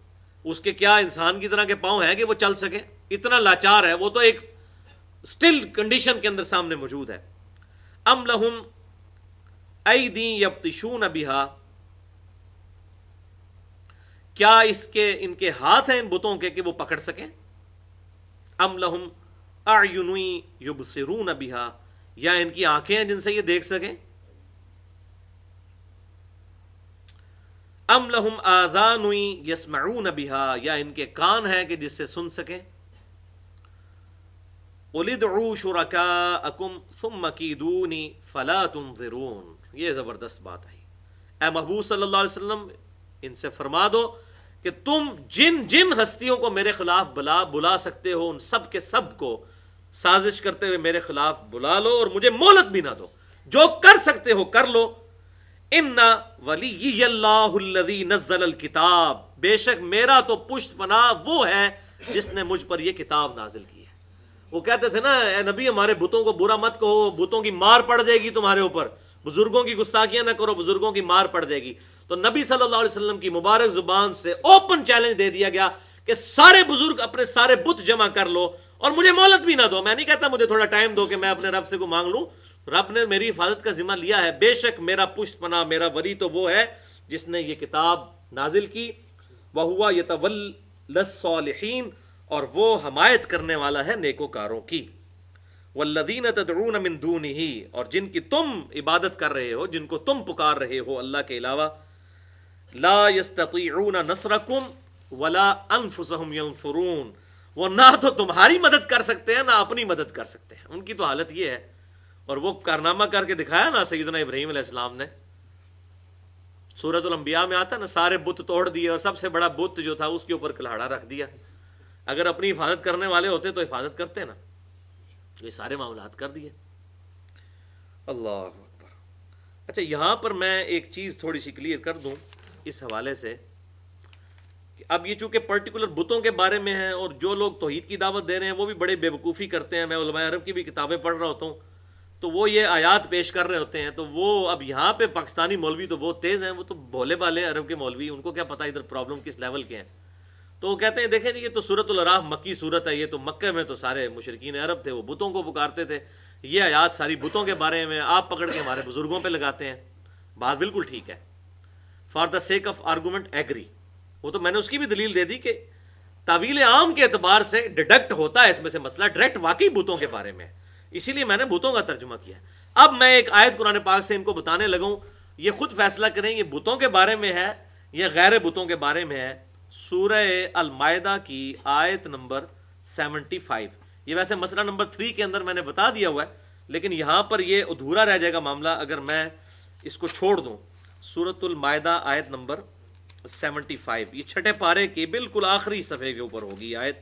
Speaker 1: اس کے کیا انسان کی طرح کے پاؤں ہیں کہ وہ چل سکے؟ اتنا لاچار ہے وہ، تو ایک سٹل کنڈیشن کے اندر سامنے موجود ہے۔ ام لہم ایدی یبطشون بہا، کیا ان کے ہاتھ ہیں ان بتوں کے کہ وہ پکڑ سکیں؟ ام لہم اعین یبصرون بہا، یا ان کی آنکھیں ہیں جن سے یہ دیکھ سکیں؟ ام لہم آذان یسمعون بہا، یا ان کے کان ہیں کہ جس سے سن سکیں؟ قل ادعوا شرکاءکم ثم کیدونی فلا تنظرون، یہ زبردست بات ہے۔ اے محبوب صلی اللہ علیہ وسلم ان سے فرما دو کہ تم جن ہستیوں کو میرے خلاف بلا سکتے ہو ان سب کے سب کو سازش کرتے ہوئے میرے خلاف بلا لو، اور مجھے مہلت بھی نہ دو، جو کر سکتے ہو کر لو۔ ان ولی اللہ الذی نزل الکتاب، بے شک میرا تو پشت پناہ وہ ہے جس نے مجھ پر یہ کتاب نازل کی ہے۔ وہ کہتے تھے نا، اے نبی ہمارے بتوں کو برا مت کہو، بتوں کی مار پڑ جائے گی تمہارے اوپر، بزرگوں کی گستاخیاں نہ کرو، بزرگوں کی مار پڑ جائے گی۔ تو نبی صلی اللہ علیہ وسلم کی مبارک زبان سے اوپن چیلنج دے دیا گیا کہ سارے بزرگ اپنے سارے بت جمع کر لو اور مجھے مہلت بھی نہ دو۔ میں نہیں کہتا مجھے تھوڑا ٹائم دو کہ میں اپنے رب سے کو مانگ لوں، رب نے میری حفاظت کا ذمہ لیا ہے۔ بے شک میرا پشت پناہ، میرا ولی تو وہ ہے جس نے یہ کتاب نازل کی، وَهُوَ يَتَوَلَّى الصَّالِحِينَ، اور وہ حمایت کرنے والا ہے نیکوکاروں کی۔ وَالَّذِينَ تَدْعُونَ مِن دُونِهِ، اور جن کی تم عبادت کر رہے ہو، جن کو تم پکار رہے ہو اللہ کے علاوہ، لا يستطيعون نصركم ولا انفسهم ينصرون، وہ نہ تو تمہاری مدد کر سکتے ہیں نہ اپنی مدد کر سکتے ہیں، ان کی تو حالت یہ ہے۔ اور وہ کارنامہ کر کے دکھایا نا سیدنا ابراہیم علیہ السلام نے، سورۃ الانبیاء میں آتا نا، سارے بت توڑ دیے اور سب سے بڑا بت جو تھا اس کے اوپر کلہاڑا رکھ دیا۔ اگر اپنی حفاظت کرنے والے ہوتے تو حفاظت کرتے نا، یہ سارے معاملات کر دیے۔ اللہ اکبر۔ اچھا، یہاں پر میں ایک چیز تھوڑی سی کلیئر کر دوں اس حوالے سے کہ اب یہ چونکہ پرٹیکولر بتوں کے بارے میں ہے، اور جو لوگ توحید کی دعوت دے رہے ہیں وہ بھی بڑے بے وقوفی کرتے ہیں، میں علماء عرب کی بھی کتابیں پڑھ رہا ہوتا ہوں تو وہ یہ آیات پیش کر رہے ہوتے ہیں، تو وہ اب یہاں پہ پاکستانی مولوی تو بہت تیز ہیں، وہ تو بھولے بالے عرب کے مولوی، ان کو کیا پتہ ادھر پرابلم کس لیول کے ہیں، تو وہ کہتے ہیں دیکھیں جی یہ تو سورۃ الاعراف مکی صورت ہے، یہ تو مکہ میں تو سارے مشرکین عرب تھے، وہ بتوں کو پکارتے تھے، یہ آیات ساری بتوں کے بارے میں، آپ پکڑ کے ہمارے بزرگوں پہ لگاتے ہیں۔ بات بالکل ٹھیک ہے، for the sake of argument agree, وہ تو میں نے اس کی بھی دلیل دے دی کہ تعویل عام کے اعتبار سے ڈیڈکٹ ہوتا ہے اس میں سے مسئلہ، ڈائریکٹ واقعی بتوں کے بارے میں، اسی لیے میں نے بتوں کا ترجمہ کیا۔ اب میں ایک آیت قرآن پاک سے ان کو بتانے لگا ہوں، یہ خود فیصلہ کریں یہ بتوں کے بارے میں ہے یا غیر بتوں کے بارے میں ہے۔ سورہ المائدہ کی آیت نمبر 75، یہ ویسے مسئلہ نمبر 3 کے اندر میں نے بتا دیا ہوا ہے، لیکن یہاں پر یہ ادھورا رہ جائے گا معاملہ اگر میں اس کو چھوڑ دوں۔ سورۃ المائدہ آیت نمبر 75، یہ چھٹے پارے کے بالکل آخری صفحے کے اوپر ہوگی آیت،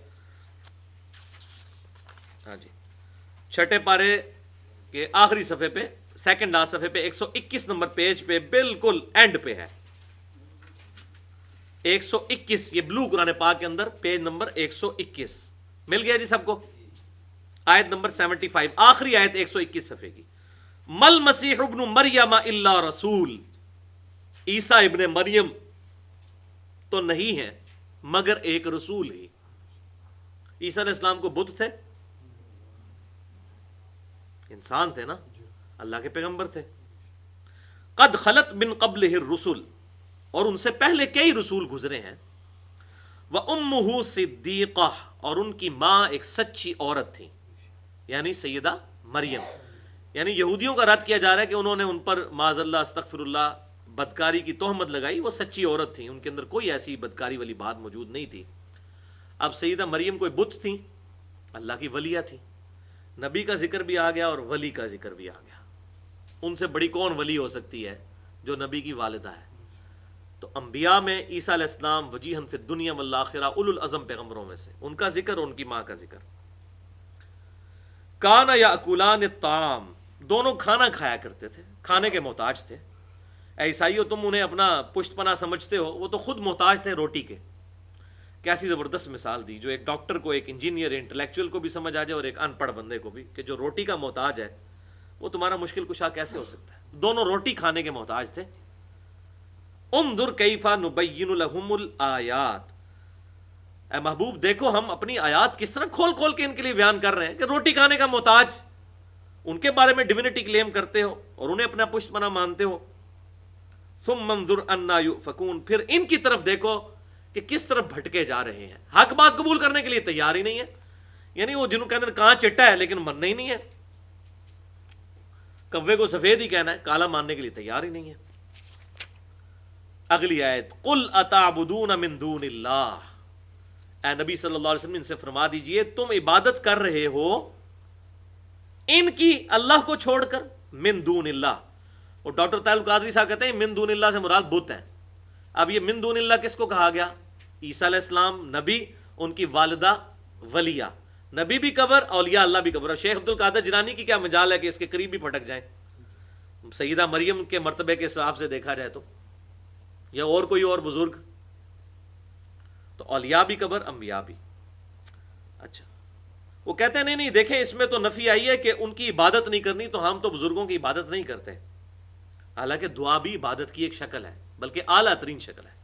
Speaker 1: ہاں جی، چھٹے پارے کے آخری صفحے پہ، سیکنڈ لاسٹ صفحے پہ، 121 نمبر پیج پہ، بالکل اینڈ پہ ہے 121، یہ بلو قرآن پاک کے اندر پیج نمبر 121 مل گیا جی سب کو؟ آیت نمبر 75 آخری آیت 121 صفحے کی۔ مل مسیح ابن مریم الا رسول، عیسیٰ ابن مریم تو نہیں ہے مگر ایک رسول ہی۔ عیسیٰ علیہ السلام کو بت تھے؟ انسان تھے نا، اللہ کے پیغمبر تھے۔ قد خلت من قبلہ الرسل، اور ان سے پہلے کئی رسول گزرے ہیں۔ وَأُمُّهُ صِدِّيقَةٌ، اور ان کی ماں ایک سچی عورت تھی، یعنی سیدہ مریم۔ یعنی یہودیوں کا رد کیا جا رہا ہے کہ انہوں نے ان پر معاذ اللہ استغفر اللہ بدکاری کی تہمت لگائی، وہ سچی عورت تھی، ان کے اندر کوئی ایسی بدکاری والی بات موجود نہیں تھی۔ اب سیدہ مریم کوئی بت تھی؟ اللہ کی ولیہ تھی، نبی کا ذکر بھی آ گیا اور ولی کا ذکر بھی آ گیا۔ ان سے بڑی کون ولی ہو سکتی ہے جو نبی کی والدہ ہے؟ تو انبیاء میں عیسیٰ علیہ السلام وجیہاً فی الدنیا والآخرہ، اولو العزم پیغمبروں میں سے، ان کا ذکر اور ان کی ماں کا ذکر۔ کانا یاکلان الطعام، دونوں کھانا کھایا کرتے تھے، کھانے کے محتاج تھے۔ اے عیسائیو تم انہیں اپنا پشت پناہ سمجھتے ہو، وہ تو خود محتاج تھے روٹی کے۔ کیسی زبردست مثال دی، جو ایک ڈاکٹر کو، ایک انجینئر انٹلیکچوئل کو بھی سمجھ آ جائے اور ایک ان پڑھ بندے کو بھی، کہ جو روٹی کا محتاج ہے وہ تمہارا مشکل کشا کیسے ہو سکتا ہے؟ دونوں روٹی کھانے کے محتاج تھے۔ انظر کیف نبین لہم الآیات، اے محبوب دیکھو ہم اپنی آیات کس طرح کھول کھول کے ان کے لیے بیان کر رہے ہیں کہ روٹی کھانے کا محتاج، ان کے بارے میں ڈیوینٹی کلیم کرتے ہو اور انہیں اپنا پشت پناہ مانتے ہو۔ ثم انظر انا یؤفکون، پھر ان کی طرف دیکھو کہ کس طرح بھٹکے جا رہے ہیں، حق بات قبول کرنے کے لیے تیار ہی نہیں ہے۔ یعنی وہ جنہوں کے اندر کہاں چٹا ہے لیکن مرنا ہی نہیں ہے، کوے کو سفید ہی کہنا ہے، کالا ماننے کے لیے تیار ہی نہیں ہے۔ اگلی آیت، قل اتعبدون من دون اللہ، اے نبی صلی اللہ علیہ وسلم ان سے فرما دیجئے تم عبادت کر رہے ہو ان کی، اللہ کو چھوڑ کر، من دون اللہ۔ اور ڈاکٹر طاہر القادری صاحب کہتے ہیں من دون اللہ سے مراد بت ہیں۔ اب یہ من دون اللہ کس کو کہا گیا؟ عیسیٰ علیہ السلام نبی، ان کی والدہ ولیہ، نبی بھی قبر، اولیاء اللہ بھی قبر۔ اور شیخ عبد القادر جیلانی کی کیا مجال ہے کہ اس کے قریب بھی پھٹک جائیں؟ سیدہ مریم کے مرتبے کے حساب سے دیکھا جائے تو، یا اور کوئی اور بزرگ، تو اولیاء بھی قبر، انبیاء بھی۔ اچھا وہ کہتے ہیں نہیں نہیں دیکھیں اس میں تو نفی آئی ہے کہ ان کی عبادت نہیں کرنی، تو ہم تو بزرگوں کی عبادت نہیں کرتے۔ حالانکہ دعا بھی عبادت کی ایک شکل ہے، بلکہ اعلیٰ ترین شکل ہے۔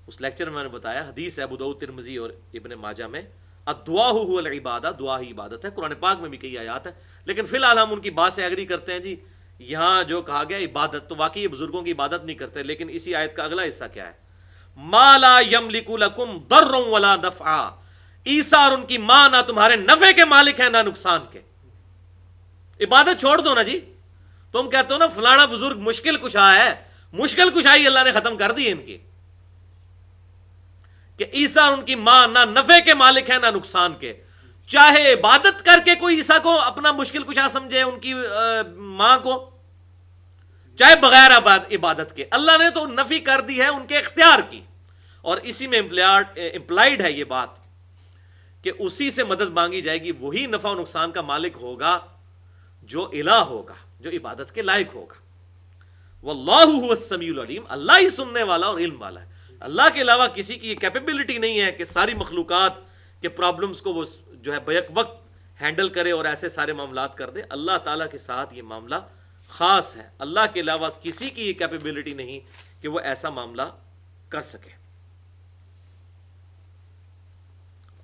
Speaker 1: اس لیکچر میں نے بتایا، حدیث ہے ابو داؤد، ترمذی اور ابن ماجہ میں، الدعاء هو العبادہ، دعا ہی عبادت ہے۔ قرآن پاک میں بھی کئی آیات ہیں، لیکن فی الحال ہم ان کی بات سے ایگری کرتے ہیں جی، یہاں جو کہا گیا عبادت، تو واقعی یہ بزرگوں کی عبادت نہیں کرتے۔ لیکن اسی آیت کا اگلا حصہ کیا ہے؟ ما لا یملک لکم ضرا ولا نفعا، عیسیٰ اور ان کی ماں نہ تمہارے نفع کے مالک ہیں نہ نقصان کے۔ عبادت چھوڑ دو نا جی، تم کہتے ہو نا فلانا بزرگ مشکل کشا ہے، مشکل کشائی اللہ نے ختم کر دی ان کی، کہ عیسیٰ اور ان کی ماں نہ نفع کے مالک ہیں نہ نقصان کے۔ چاہے عبادت کر کے کوئی عیسیٰ کو اپنا مشکل کشا سمجھے، ان کی ماں کو، چاہے بغیر عبادت کے، اللہ نے تو نفی کر دی ہے ان کے اختیار کی۔ اور اسی میں امپلائیڈ ہے یہ بات کہ اسی سے مدد مانگی جائے گی، وہی نفع و نقصان کا مالک ہوگا جو الہ ہوگا، جو عبادت کے لائق ہوگا۔ واللہ هو السمیع العلیم، اللہ ہی سننے والا اور علم والا ہے۔ اللہ کے علاوہ کسی کی یہ کیپیبلٹی نہیں ہے کہ ساری مخلوقات کے پرابلمز کو وہ جو ہے بیک وقت ہینڈل کرے اور ایسے سارے معاملات کر دے۔ اللہ تعالیٰ کے ساتھ یہ معاملہ خاص ہے، اللہ کے علاوہ کسی کی یہ کیپیبلٹی نہیں کہ وہ ایسا معاملہ کر سکے۔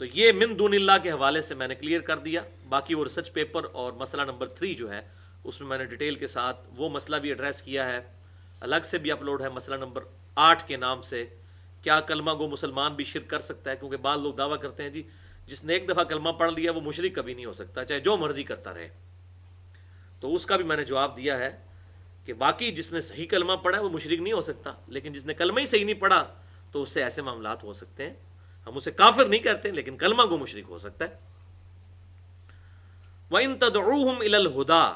Speaker 1: تو یہ من دون اللہ کے حوالے سے میں نے کلیئر کر دیا. باقی وہ ریسرچ پیپر اور مسئلہ نمبر 3 جو ہے اس میں نے ڈیٹیل کے ساتھ وہ مسئلہ بھی ایڈریس کیا ہے, الگ سے بھی اپلوڈ ہے. مسئلہ نمبر 8 کے نام سے, کیا کلمہ گو مسلمان بھی شرک کر سکتا ہے؟ کیونکہ بعض لوگ دعویٰ کرتے ہیں جی جس نے ایک دفعہ کلمہ پڑھ لیا وہ مشرک کبھی نہیں ہو سکتا, چاہے جو مرضی کرتا رہے. تو اس کا بھی میں نے جواب دیا ہے کہ باقی جس نے صحیح کلمہ پڑھا ہے وہ مشرک نہیں ہو سکتا, لیکن جس نے کلمہ ہی صحیح نہیں پڑھا تو اس سے ایسے معاملات ہو سکتے ہیں. ہم اسے کافر نہیں کہتے لیکن کلمہ کو مشرک ہو سکتا ہے. وَإِن تَدْعُوهُمْ إِلَى الْهُدَىٰ,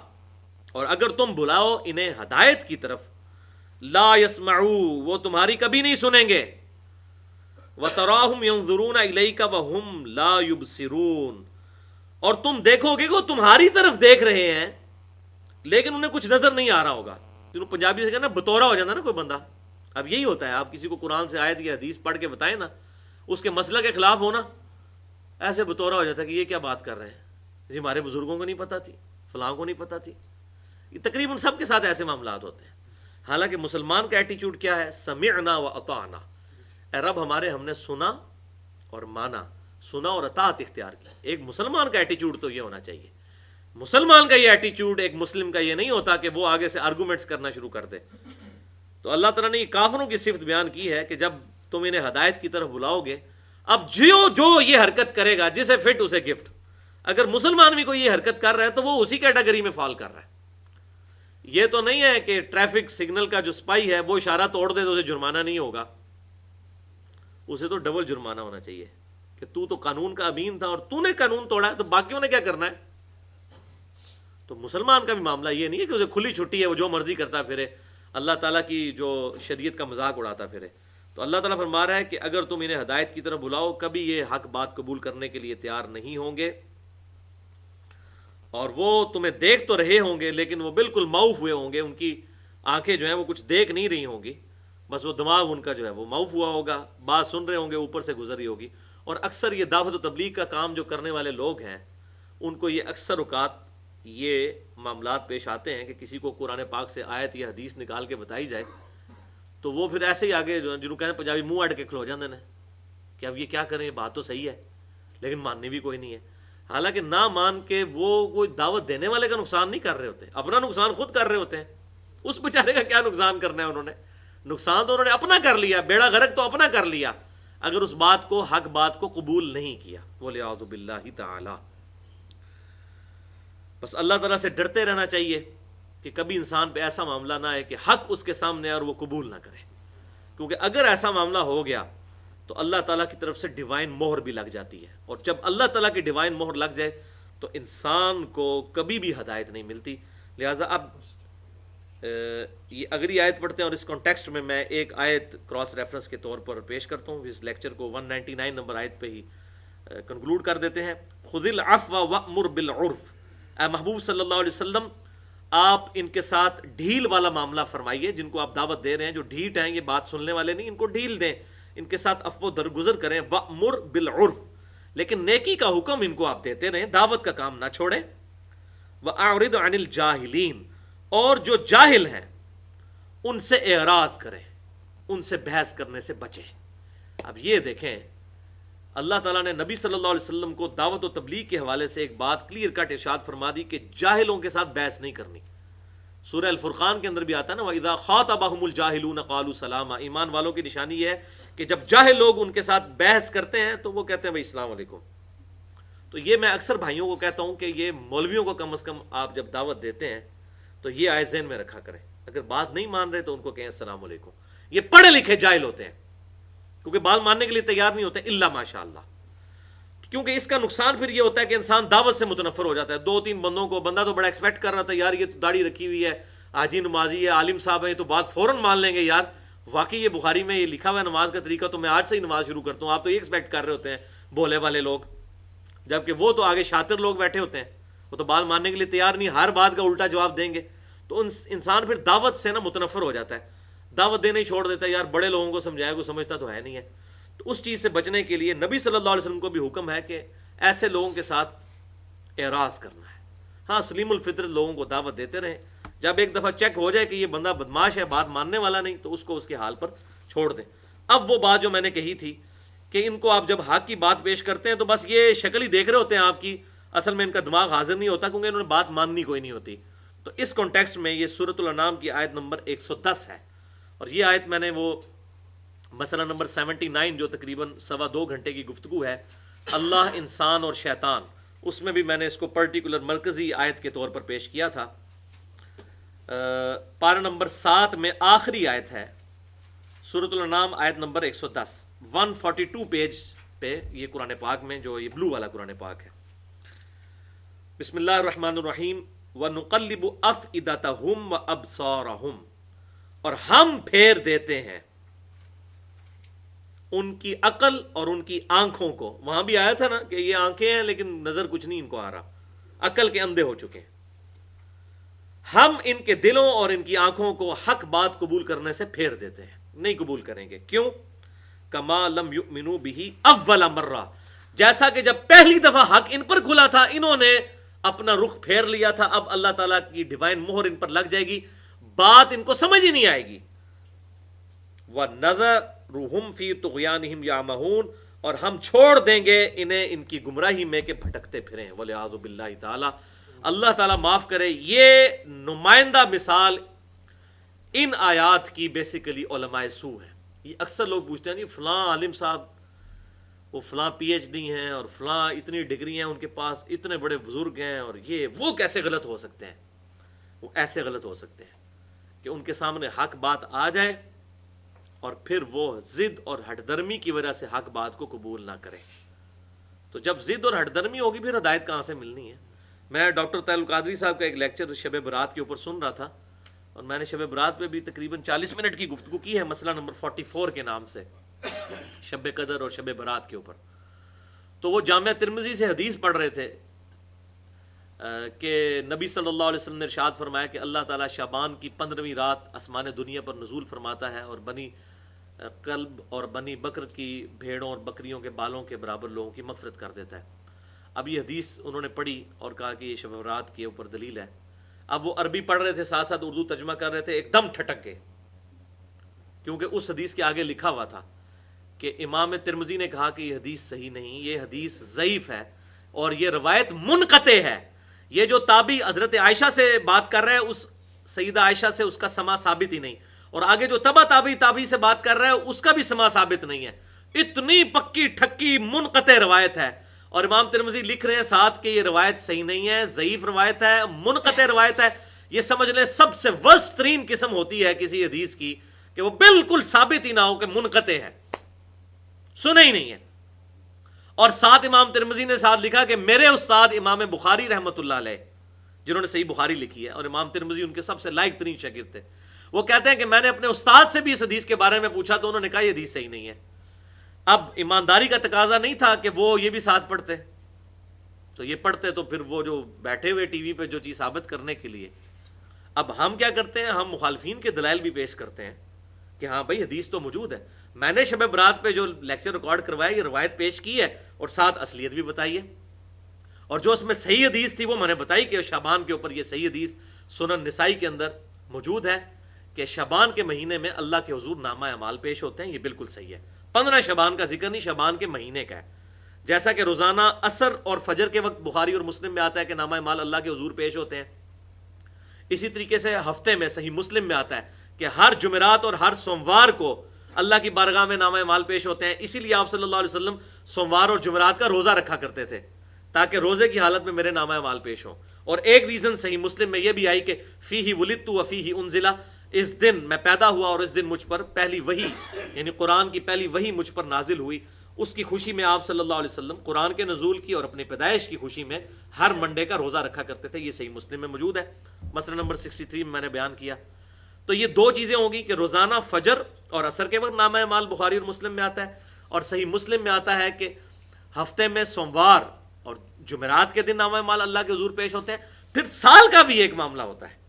Speaker 1: اور اگر تم بلاؤ انہیں ہدایت کی طرف, لا يسمعوا, وہ تمہاری کبھی نہیں سنیں گے. وَتَرَاهُمْ يَنظُرُونَ إِلَيْكَ وَهُمْ لَا يُبْصِرُونَ, اور تم دیکھو گے کہ وہ تمہاری طرف دیکھ رہے ہیں لیکن انہیں کچھ نظر نہیں آ رہا ہوگا. جنہوں پنجابی سے کہنا بتورا ہو جاتا نا کوئی بندہ, اب یہی ہوتا ہے. آپ کسی کو قرآن سے آیت یا حدیث پڑھ کے بتائیں نا, اس کے مسئلہ کے خلاف ہونا, ایسے بتورا ہو جاتا ہے کہ یہ کیا بات کر رہے ہیں جی, ہمارے بزرگوں کو نہیں پتہ تھی, فلاں کو نہیں پتہ تھی. یہ تقریباً سب کے ساتھ ایسے معاملات ہوتے ہیں. حالانکہ مسلمان کا ایٹیچیوڈ کیا ہے؟ سمعنا و اطعنا, اے رب ہمارے ہم نے سنا اور مانا, سنا اور اطاعت اختیار کی. ایک مسلمان کا ایٹیچیوڈ تو یہ ہونا چاہیے. مسلمان کا یہ ایٹیچیوڈ ایک مسلم کا یہ نہیں ہوتا کہ وہ آگے سے آرگومنٹس کرنا شروع کر دے. تو اللہ تعالیٰ نے یہ کافروں کی صفت بیان کی ہے کہ جب تم انہیں ہدایت کی طرف بلاؤ گے, اب جو یہ حرکت کرے گا جسے فٹ اسے گفٹ. اگر مسلمان بھی کوئی یہ حرکت کر رہا ہے تو وہ اسی کیٹیگری میں فال کر رہا ہے. یہ تو نہیں ہے کہ ٹریفک سگنل کا جو سپاہی ہے وہ اشارہ توڑ دے تو اسے جرمانہ نہیں ہوگا, اسے تو ڈبل جرمانہ ہونا چاہیے کہ تو قانون کا امین تھا اور تو نے قانون توڑا ہے, تو باقیوں نے کیا کرنا ہے. تو مسلمان کا بھی معاملہ یہ نہیں ہے کہ اسے کھلی چھٹی ہے, وہ جو مرضی کرتا پھرے, اللہ تعالیٰ کی جو شریعت کا مذاق اڑاتا پھرے. تو اللہ تعالیٰ فرما رہا ہے کہ اگر تم انہیں ہدایت کی طرف بلاؤ کبھی یہ حق بات قبول کرنے کے لیے تیار نہیں ہوں گے, اور وہ تمہیں دیکھ تو رہے ہوں گے لیکن وہ بالکل معوف ہوئے ہوں گے. ان کی آنکھیں جو ہیں وہ کچھ دیکھ نہیں رہی ہوں گی, بس وہ دماغ ان کا جو ہے وہ معوف ہوا ہوگا, بات سن رہے ہوں گے, اوپر سے گزر رہی ہوگی. اور اکثر یہ دعوت و تبلیغ کا کام جو کرنے والے لوگ ہیں ان کو یہ اکثر اوقات یہ معاملات پیش آتے ہیں کہ کسی کو قرآن پاک سے آیت یا حدیث نکال کے بتائی جائے تو وہ پھر ایسے ہی آگے جنہوں کہتے ہیں پنجابی منہ اڑ کے کھلو جاندے ہیں کہ اب یہ کیا کریں, بات تو صحیح ہے لیکن ماننی بھی کوئی نہیں ہے. حالانکہ نہ مان کے وہ کوئی دعوت دینے والے کا نقصان نہیں کر رہے ہوتے, اپنا نقصان خود کر رہے ہوتے ہیں. اس بیچارے کا کیا نقصان کرنا ہے, انہوں نے نقصان تو انہوں نے اپنا کر لیا, بیڑا غرق تو اپنا کر لیا اگر اس بات کو, حق بات کو قبول نہیں کیا. وَلِعَوْذُ بِاللَّهِ تَعَالَى. بس اللہ تعالیٰ سے ڈرتے رہنا چاہیے کہ کبھی انسان پہ ایسا معاملہ نہ آئے کہ حق اس کے سامنے اور وہ قبول نہ کرے, کیونکہ اگر ایسا معاملہ ہو گیا تو اللہ تعالیٰ کی طرف سے ڈیوائن مہر بھی لگ جاتی ہے, اور جب اللہ تعالیٰ کی ڈیوائن مہر لگ جائے تو انسان کو کبھی بھی ہدایت نہیں ملتی. لہٰذا اب یہ اگلی آیت پڑھتے ہیں, اور اس کانٹیکسٹ میں ایک آیت کراس ریفرنس کے طور پر پیش کرتا ہوں. اس لیکچر کو 199 نمبر آیت پہ ہی کنکلوڈ کر دیتے ہیں. خذ العفو وأمر بالعرف, اے محبوب صلی اللہ علیہ وسلم آپ ان کے ساتھ ڈھیل والا معاملہ فرمائیے. جن کو آپ دعوت دے رہے ہیں جو ڈھیٹ ہیں, یہ بات سننے والے نہیں, ان کو ڈھیل دیں, ان کے ساتھ عفو درگزر کریں. وأمر بالعرف, لیکن نیکی کا حکم ان کو آپ دیتے رہیں, دعوت کا کام نہ چھوڑیں. وأعرض عن الجاہلین, اور جو جاہل ہیں ان سے اعراض کریں, ان سے بحث کرنے سے بچیں. اب یہ دیکھیں اللہ تعالیٰ نے نبی صلی اللہ علیہ وسلم کو دعوت و تبلیغ کے حوالے سے ایک بات کلیئر کٹ ارشاد فرما دی کہ جاہلوں کے ساتھ بحث نہیں کرنی. سورہ الفرقان کے اندر بھی آتا ہے نا, وَإِذَا خَاطَبَهُمُ الْجَاهِلُونَ قَالُوا سَلَامًا. ایمان والوں کی نشانی یہ ہے کہ جب جاہل لوگ ان کے ساتھ بحث کرتے ہیں تو وہ کہتے ہیں بھائی السلام علیکم. تو یہ میں اکثر بھائیوں کو کہتا ہوں کہ یہ مولویوں کو کم از کم آپ جب دعوت دیتے ہیں تو یہ آئے ذہن میں رکھا کریں, اگر بات نہیں مان رہے تو ان کو کہیں السلام علیکم. یہ پڑھے لکھے جاہل ہوتے ہیں کیونکہ بات ماننے کے لیے تیار نہیں ہوتے الا ماشاء اللہ. کیونکہ اس کا نقصان پھر یہ ہوتا ہے کہ انسان دعوت سے متنفر ہو جاتا ہے. 2-3 بندوں کو, بندہ تو بڑا ایکسپیکٹ کر رہا تھا یار یہ تو داڑھی رکھی ہوئی ہے, حاجی نمازی ہے, عالم صاحب ہے, تو بات فوراً مان لیں گے یار واقعی یہ بخاری میں یہ لکھا ہوا ہے نماز کا طریقہ, تو میں آج سے ہی نماز شروع کرتا ہوں. آپ تو یہ ایکسپیکٹ کر رہے ہوتے ہیں بولے والے لوگ, جبکہ وہ تو آگے شاطر لوگ بیٹھے ہوتے ہیں, وہ تو بات ماننے کے لیے تیار نہیں, ہر بات کا الٹا جواب دیں گے. تو انسان پھر دعوت سے نا متنفر ہو جاتا ہے, دعوت دینے ہی چھوڑ دیتا ہے, یار بڑے لوگوں کو سمجھایا کوئی سمجھتا تو ہے نہیں ہے. تو اس چیز سے بچنے کے لیے نبی صلی اللہ علیہ وسلم کو بھی حکم ہے کہ ایسے لوگوں کے ساتھ اعراض کرنا ہے. ہاں سلیم الفطرت لوگوں کو دعوت دیتے رہیں, جب ایک دفعہ چیک ہو جائے کہ یہ بندہ بدماش ہے, بات ماننے والا نہیں, تو اس کو اس کے حال پر چھوڑ دیں. اب وہ بات جو میں نے کہی تھی کہ ان کو آپ جب حق کی بات پیش کرتے ہیں تو بس یہ شکل ہی دیکھ رہے ہوتے ہیں آپ کی، اصل میں ان کا دماغ حاضر نہیں ہوتا، کیونکہ انہوں نے بات ماننی کوئی نہیں ہوتی. تو اس کانٹیکسٹ میں یہ سورۃ الانعام کی آیت نمبر 110 ہے، اور یہ آیت میں نے وہ مسئلہ نمبر 79 جو تقریباً 2.25 گھنٹے کی گفتگو ہے اللہ، انسان اور شیطان، اس میں بھی میں نے اس کو پرٹیکولر مرکزی آیت کے طور پر پیش کیا تھا. پارہ نمبر 7 میں آخری آیت ہے سورۃ الانعام، آیت نمبر 110، 142 پیج پہ یہ قرآن پاک میں، جو یہ بلو والا قرآن پاک ہے. بسم اللہ الرحمن الرحیم. وَنُقَلِّبُ أَفْئِدَتَهُمْ وَأَبْصَارَهُمْ، اور ہم پھیر دیتے ہیں ان کی عقل اور ان کی آنکھوں کو. وہاں بھی آیا تھا نا کہ یہ آنکھیں ہیں لیکن نظر کچھ نہیں ان کو آ رہا، عقل کے اندھے ہو چکے ہیں. ہم ان کے دلوں اور ان کی آنکھوں کو حق بات قبول کرنے سے پھیر دیتے ہیں، نہیں قبول کریں گے. کیوں؟ کما لم یؤمنوا بہ اول مرہ، جیسا کہ جب پہلی دفعہ حق ان پر کھلا تھا انہوں نے اپنا رخ پھیر لیا تھا. اب اللہ تعالیٰ کی ڈیوائن مہر ان پر لگ جائے گی، بات ان کو سمجھ ہی نہیں آئے گی. وَنَذَرُهُمْ فِي طُغْيَانِهِمْ يَعْمَهُونَ، اور ہم چھوڑ دیں گے انہیں ان کی گمراہی میں کہ بھٹکتے پھریں. وَلِعَاذُ بِاللَّهِ تعالی، اللہ تعالیٰ معاف کرے. یہ نمائندہ مثال ان آیات کی بیسیکلی علماء سو ہے. یہ اکثر لوگ پوچھتے ہیں نہیں فلاں عالم صاحب وہ فلاں پی ایچ ڈی ہیں اور فلاں اتنی ڈگری ہیں ان کے پاس، اتنے بڑے بزرگ ہیں، اور یہ وہ کیسے غلط ہو سکتے ہیں؟ وہ ایسے غلط ہو سکتے ہیں کہ ان کے سامنے حق بات آ جائے اور پھر وہ ضد اور ہٹ درمی کی وجہ سے حق بات کو قبول نہ کریں. تو جب ضد اور ہٹ درمی ہوگی پھر ہدایت کہاں سے ملنی ہے؟ میں ڈاکٹر طاہر القادری صاحب کا ایک لیکچر شب برات کے اوپر سن رہا تھا، اور میں نے شب برات پہ بھی تقریباً 40 منٹ کی گفتگو کی ہے مسئلہ نمبر 44 کے نام سے، شب قدر اور شب برات کے اوپر. تو وہ جامعہ ترمذی سے حدیث پڑھ رہے تھے کہ نبی صلی اللہ علیہ وسلم نے ارشاد فرمایا کہ اللہ تعالیٰ شعبان کی 15ویں رات آسمان دنیا پر نزول فرماتا ہے اور بنی کلب اور بنی بکر کی بھیڑوں اور بکریوں کے بالوں کے برابر لوگوں کی مغفرت کر دیتا ہے. اب یہ حدیث انہوں نے پڑھی اور کہا کہ یہ شب برات کے اوپر دلیل ہے. اب وہ عربی پڑھ رہے تھے، ساتھ ساتھ اردو ترجمہ کر رہے تھے، ایک دم ٹھٹک گئے، کیونکہ اس حدیث کے آگے لکھا ہوا تھا کہ امام ترمذی نے کہا کہ یہ حدیث صحیح نہیں، یہ حدیث ضعیف ہے اور یہ روایت منقطع ہے. یہ جو تابعی حضرت عائشہ سے بات کر رہا ہے اس سیدہ عائشہ سے اس کا سما ثابت ہی نہیں، اور آگے جو تبع تابعی سے بات کر رہا ہے اس کا بھی سما ثابت نہیں ہے. اتنی پکی ٹھکی منقطع روایت ہے، اور امام ترمذی لکھ رہے ہیں ساتھ کہ یہ روایت صحیح نہیں ہے، ضعیف روایت ہے، منقطع روایت ہے. یہ سمجھ لیں سب سے ورسٹ ترین قسم ہوتی ہے کسی حدیث کی کہ وہ بالکل ثابت ہی نہ ہو کہ منقطع ہے، سنا ہی نہیں ہے. اور ساتھ امام ترمذی نے ساتھ لکھا کہ میرے استاد امام بخاری رحمۃ اللہ علیہ، جنہوں نے صحیح بخاری لکھی ہے، اور امام ترمذی ان کے سب سے لائق ترین شاگرد تھے، وہ کہتے ہیں کہ میں نے اپنے استاد سے بھی اس حدیث کے بارے میں پوچھا تو انہوں نے کہا یہ حدیث صحیح نہیں ہے. اب ایمانداری کا تقاضا نہیں تھا کہ وہ یہ بھی ساتھ پڑھتے، تو یہ پڑھتے تو پھر وہ جو بیٹھے ہوئے ٹی وی پہ جو چیز ثابت کرنے کے لیے. اب ہم کیا کرتے ہیں، ہم مخالفین کے دلائل بھی پیش کرتے ہیں کہ ہاں بھائی حدیث تو موجود ہے. میں نے شب برات پہ جو لیکچر ریکارڈ کروایا یہ روایت پیش کی ہے اور ساتھ اصلیت بھی بتائی ہے، اور جو اس میں صحیح حدیث تھی وہ میں نے بتائی کہ شعبان کے اوپر یہ صحیح حدیث سنن نسائی کے اندر موجود ہے کہ شعبان کے مہینے میں اللہ کے حضور نامہ اعمال پیش ہوتے ہیں. یہ بالکل صحیح ہے. 15 شعبان کا ذکر نہیں، شعبان کے مہینے کا ہے. جیسا کہ روزانہ عصر اور فجر کے وقت بخاری اور مسلم میں آتا ہے کہ نامہ اعمال اللہ کے حضور پیش ہوتے ہیں، اسی طریقے سے ہفتے میں صحیح مسلم میں آتا ہے کہ ہر جمعرات اور ہر سوموار کو اللہ کی بارگاہ میں نامہ اعمال پیش ہوتے ہیں. اسی لیے آپ صلی اللہ علیہ وسلم سوموار اور جمعرات کا روزہ رکھا کرتے تھے تاکہ روزے کی حالت میں میرے نامہ اعمال پیش ہوں. اور ایک ریزن صحیح مسلم میں یہ بھی آئی کہ فیہ ولدت و فیہ انزلہ، اس دن میں پیدا ہوا اور اس دن مجھ پر پہلی وحی یعنی قرآن کی پہلی وحی مجھ پر نازل ہوئی. اس کی خوشی میں آپ صلی اللہ علیہ وسلم قرآن کے نزول کی اور اپنی پیدائش کی خوشی میں ہر منڈے کا روزہ رکھا کرتے تھے. یہ صحیح مسلم میں موجود ہے، مسئلہ نمبر 63 میں نے بیان کیا. تو یہ دو چیزیں ہوں گی کہ روزانہ فجر اور عصر کے وقت نامہ اعمال بخاری اور مسلم میں آتا ہے، اور صحیح مسلم میں آتا ہے کہ ہفتے میں سوموار اور جمعرات کے دن نامہ اعمال اللہ کے حضور پیش ہوتے ہیں. پھر سال کا بھی ایک معاملہ ہوتا ہے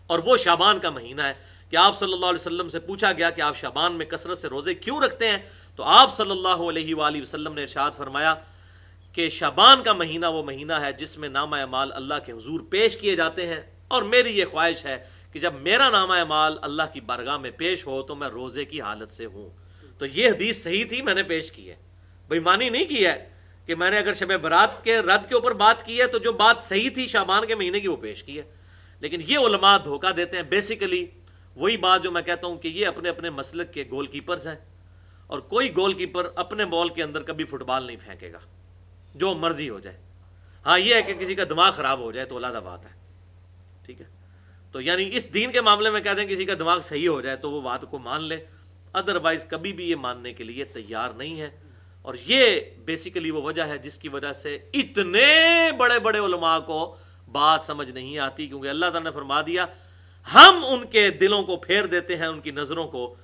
Speaker 1: اور وہ شعبان کا مہینہ ہے کہ آپ صلی اللہ علیہ وسلم سے پوچھا گیا کہ آپ شعبان میں کثرت سے روزے کیوں رکھتے ہیں، تو آپ صلی اللہ علیہ وآلہ وسلم نے ارشاد فرمایا کہ شعبان کا مہینہ وہ مہینہ ہے جس میں نامہ اعمال اللہ کے حضور پیش کیے جاتے ہیں، اور میری یہ خواہش ہے کہ جب میرا نامہ اعمال اللہ کی بارگاہ میں پیش ہو تو میں روزے کی حالت سے ہوں. تو یہ حدیث صحیح تھی، میں نے پیش کی ہے، بےایمانی نہیں کی ہے کہ میں نے اگر شب برات کے رد کے اوپر بات کی ہے تو جو بات صحیح تھی شعبان کے مہینے کی وہ پیش کی ہے. لیکن یہ علماء دھوکہ دیتے ہیں. بیسیکلی وہی بات جو میں کہتا ہوں کہ یہ اپنے اپنے مسلک کے گول کیپرز ہیں، اور کوئی گول کیپر اپنے بال کے اندر کبھی فٹ بال نہیں پھینکے گا، جو مرضی ہو جائے. ہاں یہ ہے کہ کسی کا دماغ خراب ہو جائے تو علیحدہ بات ہے، ٹھیک ہے. تو یعنی اس دین کے معاملے میں کہتے ہیں کسی کا دماغ صحیح ہو جائے تو وہ بات کو مان لے، ادروائز کبھی بھی یہ ماننے کے لیے تیار نہیں ہے. اور یہ بیسیکلی وہ وجہ ہے جس کی وجہ سے اتنے بڑے بڑے علماء کو بات سمجھ نہیں آتی، کیونکہ اللہ تعالیٰ نے فرما دیا ہم ان کے دلوں کو پھیر دیتے ہیں، ان کی نظروں کو.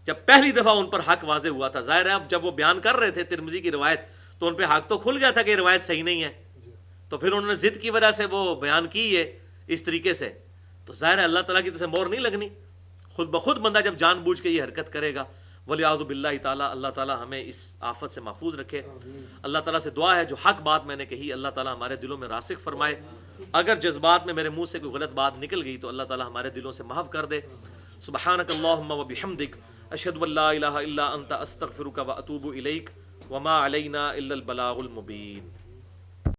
Speaker 1: جب پہلی دفعہ ان پر حق واضح ہوا تھا، ظاہر ہے اب جب وہ بیان کر رہے تھے ترمذی کی روایت تو ان پہ حق تو کھل گیا تھا کہ یہ روایت صحیح نہیں ہے، تو پھر انہوں نے ضد کی وجہ سے وہ بیان کی ہے اس طریقے سے، تو ظاہر ہے اللہ تعالیٰ کی طرف سے مور نہیں لگنی. خود بخود بندہ جب جان بوجھ کے یہ حرکت کرے گا، ولیعوذ باللہ تعالیٰ، اللہ تعالیٰ ہمیں اس آفت سے محفوظ رکھے. اللہ تعالیٰ سے دعا ہے جو حق بات میں نے کہی اللہ تعالیٰ ہمارے دلوں میں راسخ فرمائے. اگر جذبات میں میرے منہ سے کوئی غلط بات نکل گئی تو اللہ تعالیٰ ہمارے دلوں سے محو کر دے. سبحانک اللہم و بحمدک، اشہد ان لا الہ الا انت، استغفرک و اتوب الیک، وما علینا الا البلاغ المبین.